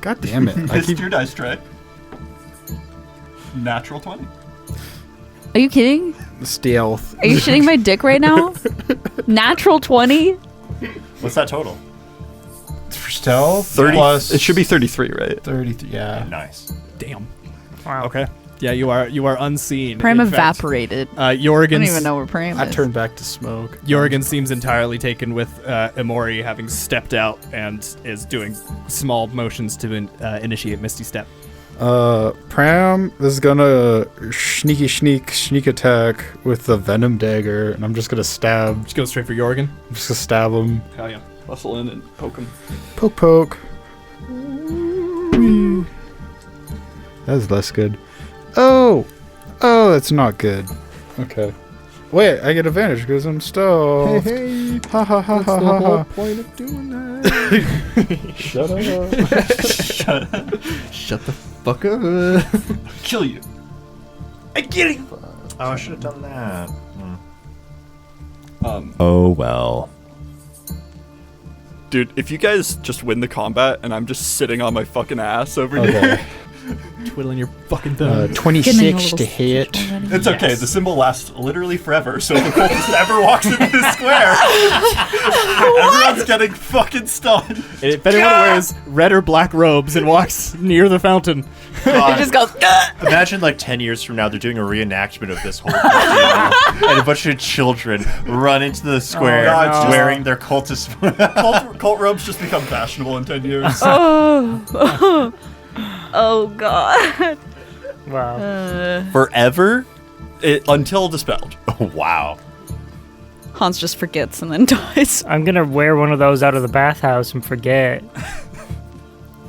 God damn it. I Missed keep your dice tray. Natural 20. Are you kidding? stealth. Are you shitting my dick right now? Natural 20? What's that total? Stealth 30. plus It should be 33, right? 33. Yeah. Nice. Damn. Wow. Okay. Yeah, you are unseen. Pram In fact, evaporated. I Jorgen's, don't even know where Pram I is. turned back to smoke. Jorgen seems entirely taken with Emori having stepped out and is doing small motions to initiate Misty Step. Pram is gonna sneak attack with the venom dagger, and I'm just gonna stab. Just go straight for Jorgen. I'm just gonna stab him. Hell yeah. Bustle in and poke him. Poke, poke. That's less good. Oh! Oh, that's not good. Okay. Wait, I get advantage because I'm stoked. Hey, Ha ha ha that's ha the ha whole ha. point of doing that. Shut up. Shut the fuck up. Kill you. I get it. Oh, I should have done that. Um, Oh well. dude, if you guys just win the combat and I'm just sitting on my fucking ass over here, Okay. Twiddling your fucking thumb. 26 to hit. it's okay. The symbol lasts literally forever. So if the cultist ever walks into this square, everyone's getting fucking stunned. If anyone wears red or black robes and walks near the fountain, It just goes. Imagine like 10 years from now, they're doing a reenactment of this whole deal, and a bunch of children run into the square God, wearing their cultist. Cult robes just become fashionable in 10 years. Oh God. Wow. Forever? Until dispelled. Oh, wow. Hans just forgets and then dies. I'm gonna wear one of those out of the bathhouse and forget.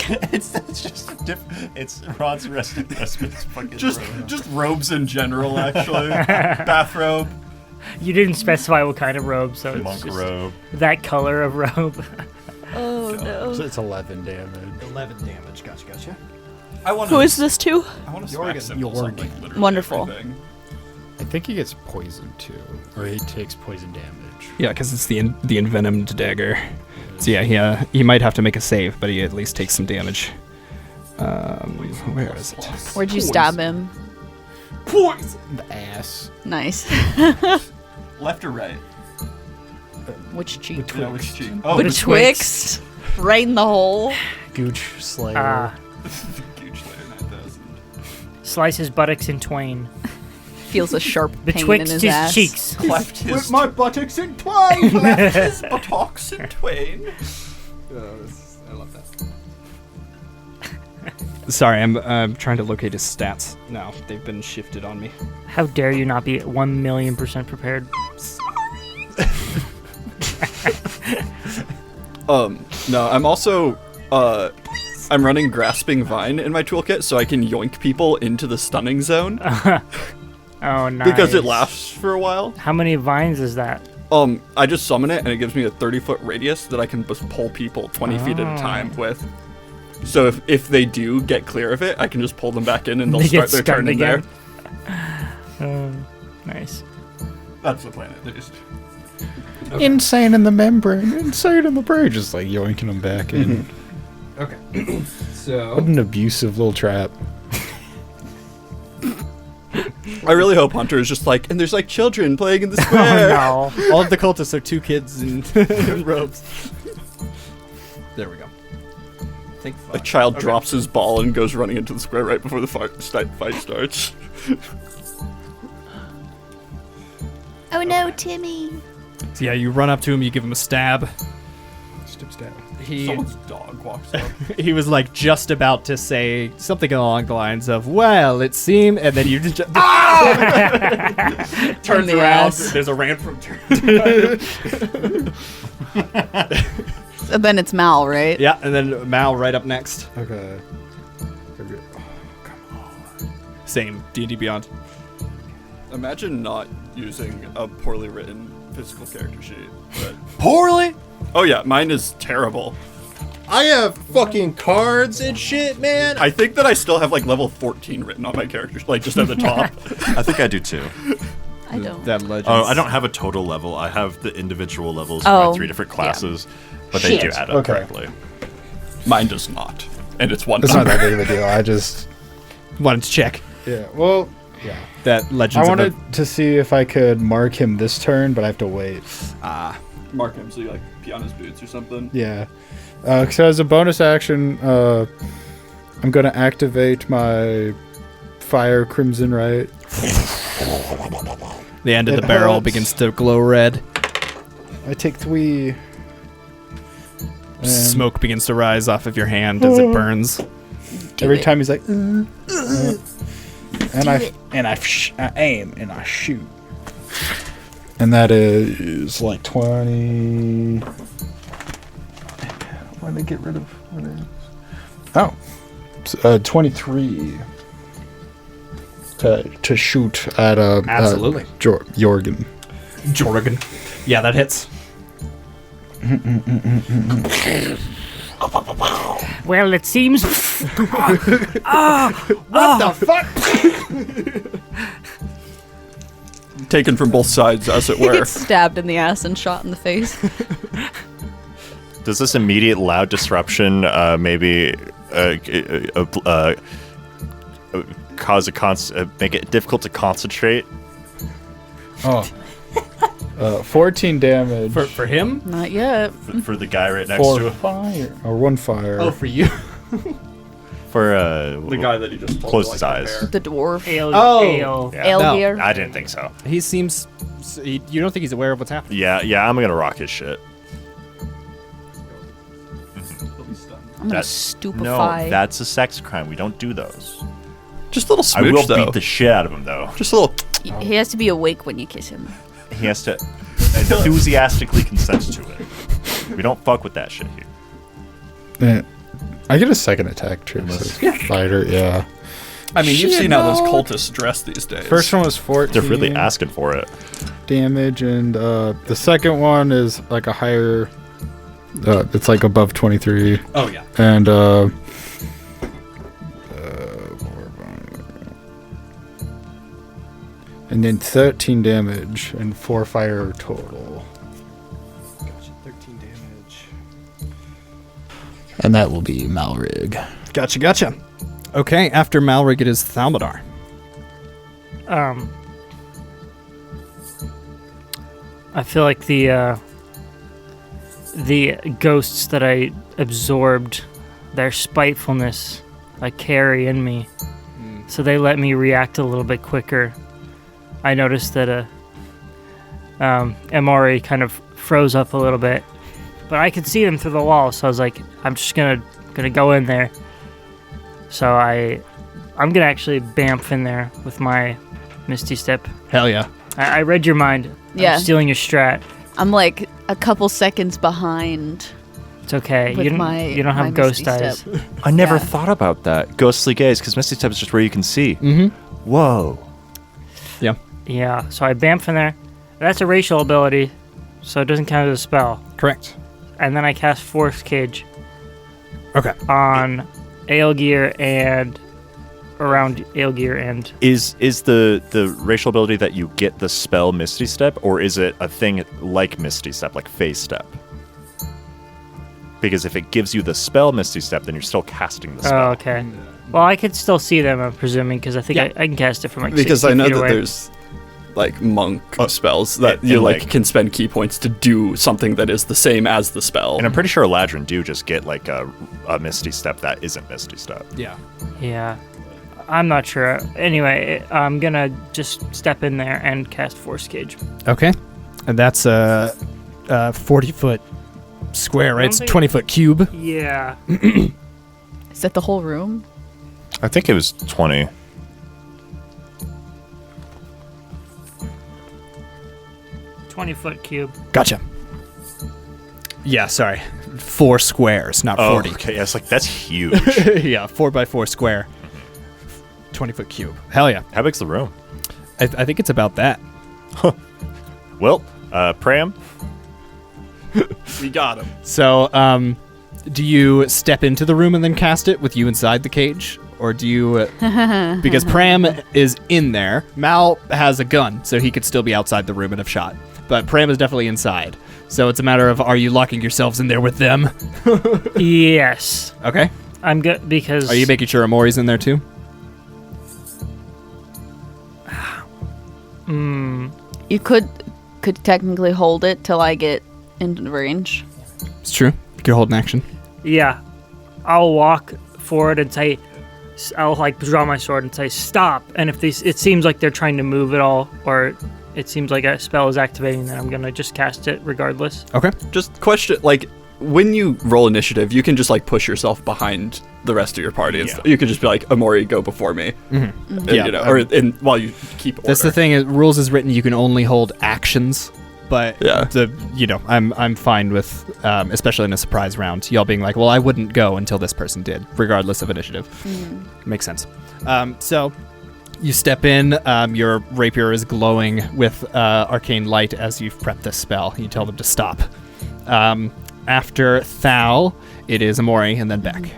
it's just a it's Ron's resting respite. Fucking Just robes in general, actually. Bathrobe. You didn't specify what kind of robe, so it's monk just robe. that color of robe. Oh no. So it's 11 damage. 11 damage. Gotcha. I want Who is this to? I want to smack symbols on, like, literally Wonderful. everything. I think he gets poisoned too. Or he takes poison damage. Yeah, because it's the envenomed dagger. So yeah, he might have to make a save, but he at least takes some damage. Where is it? Where'd you stab him? Poison. The ass. Nice. Left or right? Which cheek? Yeah, which cheek? Oh, Betwixt. Right in the hole. Gooch Slayer. Gooch Slayer 9000. Slice his buttocks in twain. Feels a sharp pain in Betwixt his his ass. cheeks. Cleft his my buttocks in twain! cleft his buttocks in twain. I love that. Sorry, I'm trying to locate his stats now. They've been shifted on me. How dare you not be 1,000,000% prepared? No, I'm also I'm running Grasping Vine in my toolkit so I can yoink people into the stunning zone Oh, nice. because it lasts for a while. How many vines is that? I just summon it and it gives me a 30-foot radius that I can just pull people 20 feet at a time with. So if they do get clear of it, I can just pull them back in and they'll They start get their turn stunned in there. again. Nice. That's the plan, at least. Insane in the membrane. Insane in the brain. Just like yoinking them back in. Okay. What So an abusive little trap. I really hope Hunter is just like, and there's like children playing in the Oh, square. no. all of the cultists are two kids in robes. There we go. Think A child drops his ball and goes running into the square right before the fight starts. Oh no, Timmy. So yeah, you run up to him, you give him a stab. Stab. He Someone's dog walks up. he was like just about to say something along the lines of, "Well, it seemed," and then you just turns In the around. ass. There's a Ranpram turn. And then it's Mal, right? Yeah, and then Mal right up next. Okay. Same D&D Beyond. Imagine not using a poorly written physical character sheet. But Poorly? oh yeah, mine is terrible. I have fucking cards and shit, man. I think that I still have like level 14 written on my character, like just at the top. I think I do too. I don't. That legend. Oh, I don't have a total level. I have the individual levels for Oh, my 3 different yeah. classes, but they do Shit. add up Okay. correctly. Mine does not, and it's one It's not number. that big of a deal. I just. Wanted to check Yeah. Well. Yeah. that legend. I wanted to see if I could mark him this turn, but I have to wait. Mark him so you like pee on his boots or something. Yeah. So as a bonus action, I'm gonna activate my Fire Crimson Right. the end of It the barrel helps. begins to glow red. I take 3. and Smoke begins to rise off of your hand as it burns. Every it. time he's like, and I aim and I shoot, and that is like 20. when they get rid of. Oh, 23 to shoot at Absolutely. Jorgen. Jorgen. Yeah, that hits. Well, it seems. What the fuck? Taken from both sides, as it He were. gets stabbed in the ass and shot in the face. Does this immediate loud disruption maybe cause make it difficult to concentrate? Oh. 14 damage. For him? Not yet. For the guy right next For to him? fire. Or 1 fire. Oh, for you. For The guy that he just pulled, closed like, his a eyes. bear. The dwarf. Ale. Oh. Ale. Yeah. Ale No. here. I didn't think so. He seems. You don't think he's aware of what's happening? Yeah, I'm gonna rock his shit. I'm gonna No, stupefy. that's a sex crime. We don't do those. Just a little I will smooch, though. beat the shit out of him, though. Just a little. He has to be awake when you kiss him. He has to enthusiastically consent to it. We don't fuck with that shit here. Yeah. I get a second attack too. So fighter, yeah. I mean, you've seen how those cultists dress these days. First one was 14. They're really asking for it. damage, and the second one is like a higher. It's like above 23, Oh, yeah. and and then 13 damage and 4 fire total. Gotcha, 13 damage. And that will be Malrig. Gotcha. Okay, after Malrig, it is Thalminar. I feel like the ghosts that I absorbed, their spitefulness, I carry in me. So they let me react a little bit quicker. I noticed that Emori kind of froze up a little bit, but I could see them through the wall. So I was like, I'm just gonna go in there. So I'm gonna actually bamf in there with my Misty Step. Hell yeah. I read your mind. Yeah. I'm stealing your strat. I'm like a couple seconds behind. It's okay. With You don't my have Misty ghost eyes. Step. I never Yeah. thought about that. Ghostly gaze, because Misty Step is just where you can see. Mm-hmm. Whoa. Yeah, so I bamf in there. That's a racial ability, so it doesn't count as a spell. Correct. And then I cast Force Cage Okay. on Aelgir and around Aelgir and Is the racial ability that you get the spell Misty Step, or is it a thing like Misty Step, like Phase Step? Because if it gives you the spell Misty Step, then you're still casting the spell. Oh, okay. Well, I could still see them, I'm presuming, because I think Yeah. I can cast it from like Because 60 I know feet that away. there's like monk spells that and you like like- can spend key points to do something that is the same as the spell. And I'm pretty sure Eladrin do just get like a Misty Step that isn't Misty Step. Yeah. Yeah. I'm not sure. Anyway, I'm gonna just step in there and cast Force Cage. Okay. And that's a 40-foot square, right? It's think- 20-foot cube. Yeah. Is that the whole room? I think it was 20. $20-foot cube. Gotcha. Yeah, sorry. 4 squares, not 40. Okay. Yeah, it's like, that's huge. Yeah, 4x4 square. 20-foot cube. Hell yeah. How big's the room? I think it's about that. Well, Pram, we got him. So, do you step into the room and then cast it with you inside the cage? Or do you... because Pram is in there. Mal has a gun, so he could still be outside the room and have shot. But Pram is definitely inside. So it's a matter of, are you locking yourselves in there with them? Yes. Okay. I'm good because... Are you making sure Emori's in there too? You could technically hold it till I get into range. It's true. You could hold an action. Yeah. I'll walk forward and say... I'll like draw my sword and say stop. And if it seems like they're trying to move at all, or it seems like a spell is activating, then I'm gonna just cast it regardless. Okay. Just question, like, when you roll initiative, you can just like push yourself behind the rest of your party. And you can just be like, Emori, go before me. And, Yeah, you know, or while you keep order. That's the thing. Rules is written you can only hold actions But Yeah. I'm fine with, especially in a surprise round, y'all being like, well, I wouldn't go until this person did, regardless of initiative. Makes sense. So you step in. Your rapier is glowing with arcane light as you've prepped this spell. You tell them to stop. After Thal, it is Emori and then Bek.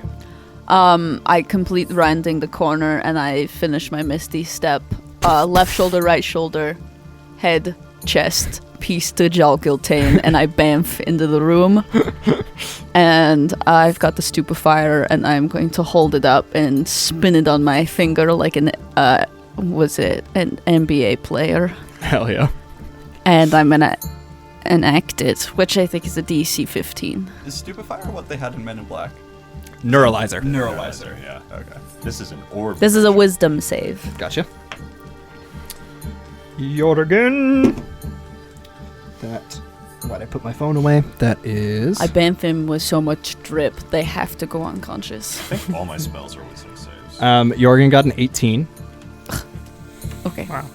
I complete rounding the corner and I finish my Misty Step. Left shoulder, right shoulder, head, chest, piece to Jalgiltane, and I bamf into the room. And I've got the stupefier, and I'm going to hold it up and spin it on my finger like an NBA player. Hell yeah. And I'm gonna enact it, which I think is a DC 15. Is Stupefier what they had in Men in Black? Neuralizer. Neuralizer. Yeah. Okay. This is an orb. This is a wisdom save. Gotcha. Jorgen. Why'd I put my phone away? That is... I bamf him with so much drip, they have to go unconscious. I think all my spells are wisdom saves. Jorgen got an 18. Okay. Wow.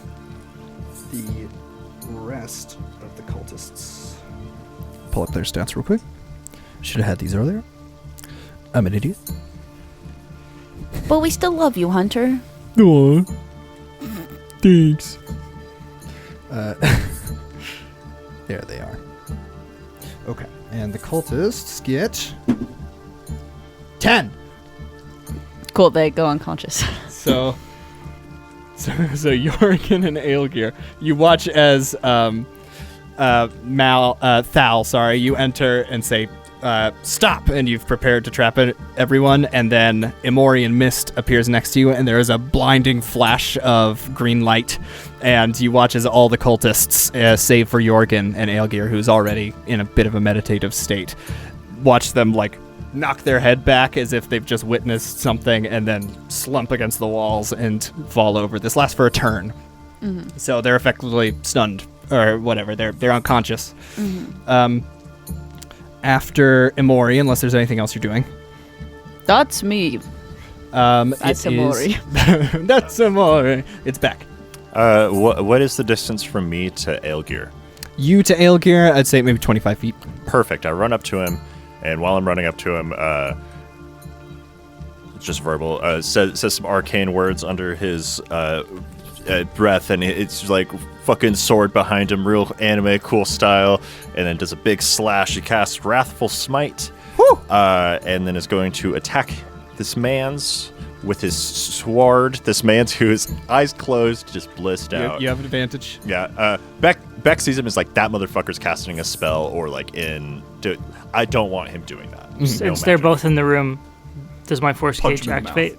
The rest of the cultists... Pull up their stats real quick. Should have had these earlier. I'm an idiot. But we still love you, Hunter. Aww. Thanks. There they are. Okay, and the cultists get 10. Cool, they go unconscious. So Jorgen and Aelgir, you watch as Thal, you enter and say, stop, and you've prepared to trap everyone, and then Emori and Mist appears next to you, and there is a blinding flash of green light, and you watch as all the cultists, save for Jorgen and Aelgir, who's already in a bit of a meditative state, watch them, knock their head back as if they've just witnessed something, and then slump against the walls and fall over. This lasts for a turn. Mm-hmm. So they're effectively stunned, or whatever, they're unconscious. Mm-hmm. After Emori, unless there's anything else you're doing. That's me. That's Emori. That's Emori. It's Bek. What is the distance from me to Aelgir? You to Aelgir, I'd say maybe 25 feet. Perfect. I run up to him, and while I'm running up to him, just verbal, says some arcane words under his breath, and it's like fucking sword behind him, real anime cool style, and then does a big slash. He casts Wrathful Smite, and then is going to attack this man's with his sword. This man's whose eyes closed, just blissed out. You have an advantage. Yeah. Bek sees him as like, that motherfucker's casting a spell, or I don't want him doing that. Since they're both in the room, does my force Punch gauge him in the activate?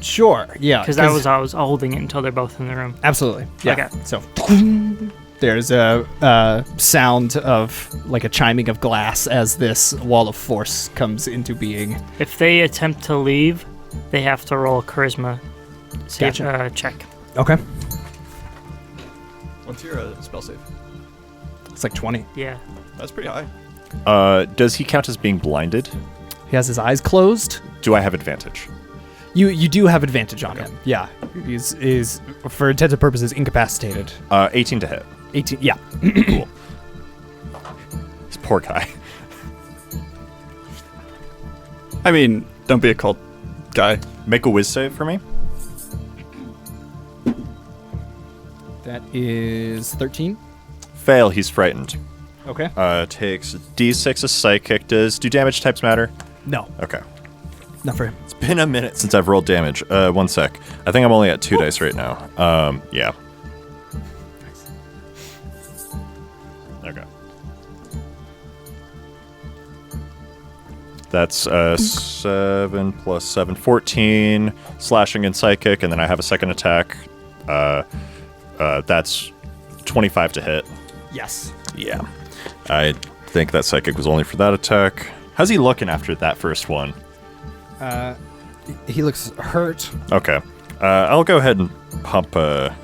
Sure, yeah. Because I was holding it until they're both in the room. Absolutely. Yeah. Okay. So there's a sound of like a chiming of glass as this wall of force comes into being. If they attempt to leave, they have to roll a charisma save, Gotcha. check. Okay. What's your spell save? It's like 20. Yeah. That's pretty high. Does he count as being blinded? He has his eyes closed. Do I have advantage? You do have advantage on him. Yeah. He's for intents purposes incapacitated. 18 to hit. 18. Yeah. Cool. This poor guy. I mean, don't be a cult guy. Make a whiz save for me. That is 13. Fail. He's frightened. Okay. Takes D6 of psychic. Do damage types matter? No, Okay. not for him. It's been a minute since I've rolled damage. 1 sec. I think I'm only at 2 dice right now. Yeah. Okay. That's 7 plus 7, 14 slashing and psychic, and then I have a second attack. That's 25 to hit. Yes. Yeah. I think that psychic was only for that attack. How's he looking after that first one? He looks hurt. Okay. I'll go ahead and pump a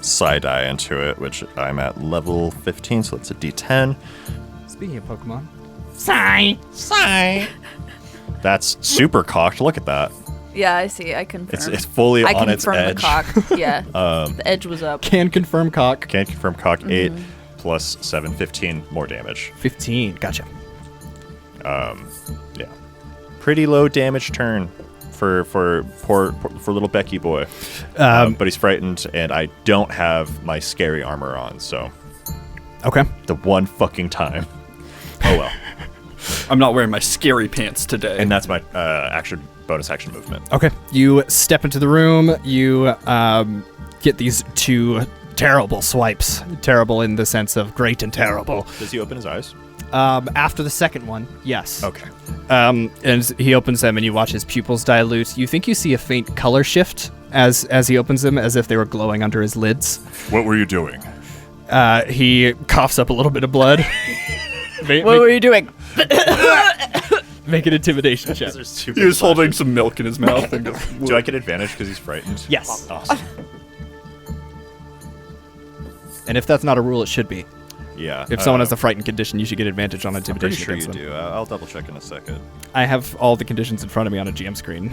side eye into it, which I'm at level 15, so that's a D10. Speaking of Pokemon. Sigh. That's super cocked. Look at that. Yeah, I see. I confirm. It's fully I on its confirm edge. the cock. Yeah. The edge was up. Can confirm cock. Can confirm cock 8 plus 7, 15 more damage. 15. Gotcha. Yeah. Pretty low damage turn for little Becky boy. But he's frightened, and I don't have my scary armor on, so Okay. the one fucking time. Oh well. I'm not wearing my scary pants today. And that's my bonus action movement. Okay. You step into the room. You get these 2 terrible swipes. Terrible in the sense of great and terrible. Does he open his eyes? After the second one, yes. Okay. And he opens them, and you watch his pupils dilute. You think you see a faint color shift as he opens them, as if they were glowing under his lids. What were you doing? He coughs up a little bit of blood. What were you doing? Make an intimidation check. He was holding some milk in his mouth. And Do I get advantage because he's frightened? Yes. Awesome. And if that's not a rule, it should be. Yeah. If someone has a frightened condition, you should get advantage on I'm pretty intimidation sure you against them. do. I'll double check in a second. I have all the conditions in front of me on a GM screen.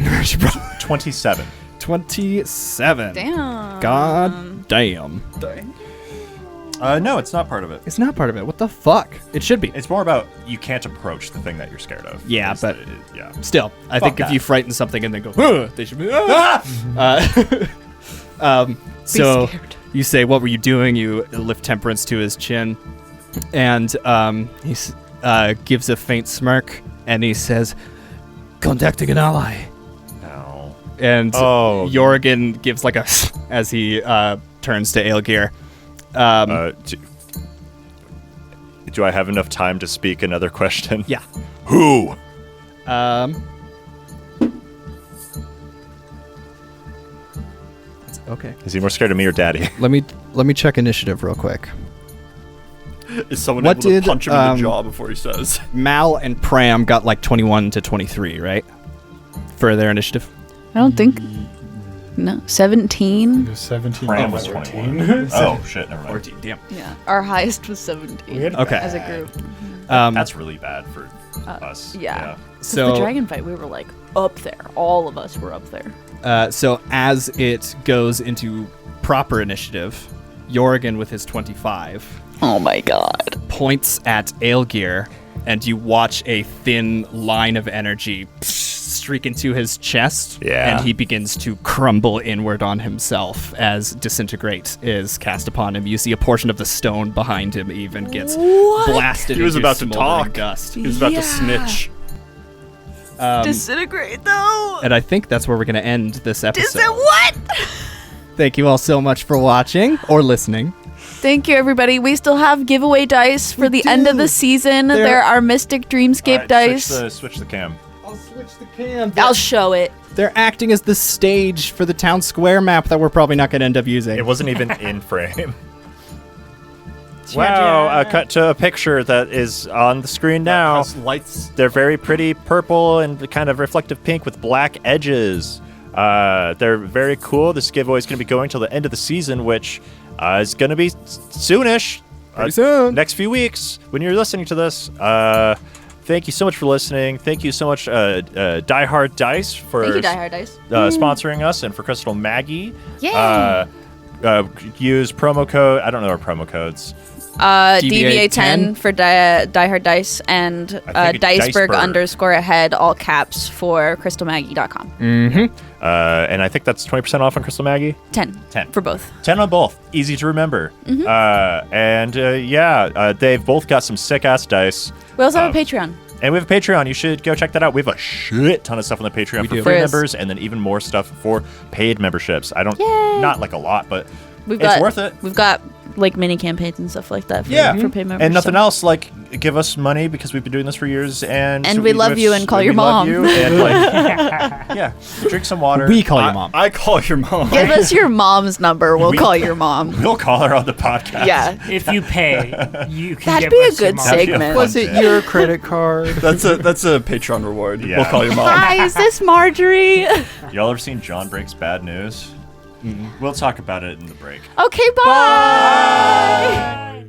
27. 27. Damn. God damn. No, it's not part of it. It's not part of it. What the fuck? It should be. It's more about you can't approach the thing that you're scared of. Yeah, It's but- yeah. Still, I think if that. you frighten something and then go, "Huh," they should be. So scared. you say, "What were you doing?" You lift Temperance to his chin, and he gives a faint smirk, and he says, "Contacting an ally." No. And Oh. Jorgen gives like a as he turns to Aelgir. Do I have enough time to speak another question? Yeah. Who? Okay. Is he more scared of me or Daddy? Let me check initiative real quick. Is someone What able to did, punch him in the jaw before he says? Mal and Pram got like 21 to 23, right? For their initiative. I don't think. No, 17. 17. Pram was 21. Oh, shit, never mind. 14. Damn. Yeah, our highest was 17 Okay. as a group. That's really bad for us. Yeah. So the dragon fight, we were like up there. All of us were up there. So as it goes into proper initiative, Jorgen with his 25 Oh my god. points at Aelgir, and you watch a thin line of energy streak into his chest, Yeah. and he begins to crumble inward on himself as Disintegrate is cast upon him. You see a portion of the stone behind him even gets blasted He was into about to smoldering talk. dust. He was about to snitch. Disintegrate though. And I think that's where we're going to end this episode. What? Thank you all so much for watching or listening. Thank you, everybody. We still have giveaway dice for the end of the season. There are Mystic Dreamscape dice. Switch the cam. I'll switch the cam. I'll show it. They're acting as the stage for the town square map that we're probably not going to end up using. It wasn't even in frame. Wow, cut to a picture that is on the screen now. Has lights. They're very pretty purple and kind of reflective pink with black edges. They're very cool. This giveaway is going to be going till the end of the season, which is going to be soonish. Pretty soon. Next few weeks when you're listening to this. Thank you so much for listening. Thank you so much, Die Hard Dice, for Thank you, Die Hard Dice. sponsoring us, and for Crystal Maggie. Yay. Use promo code. I don't know our promo codes. DBA 10 for Die Hard Dice, and I think it's Diceberg Diceberg. _ahead, all caps, for crystalmaggie.com. And I think that's 20% off on Crystal Maggie. 10. 10. For both. 10 on both. Easy to remember. They've both got some sick ass dice. We also have a Patreon. And we have a Patreon. You should go check that out. We have a shit ton of stuff on the Patreon for do. free There is. members, and then even more stuff for paid memberships. I don't, Yay. not like a lot, but We've it's got, worth it. We've got like mini campaigns and stuff like that for, for paid members. And nothing so. else, like, give us money because we've been doing this for years, and we love you and call your we love mom. you, and like, yeah, drink some water. We call your mom. I call your mom. Give us your mom's number. We'll call your mom. We'll call her on the podcast. Yeah. If you pay, you can That'd give be a us your good mom. segment. Was it your credit card? That's a Patreon reward. Yeah. We'll call your mom. Hi, is this Marjorie? Y'all ever seen John Breaks Bad News? We'll talk about it in the break. Okay, bye.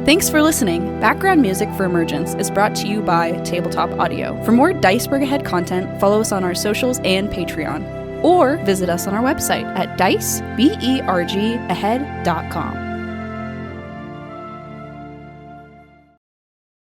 Thanks for listening. Background music for Emergence is brought to you by Tabletop Audio. For more DICEBERG Ahead content, follow us on our socials and Patreon, or visit us on our website at dicebergahead.com.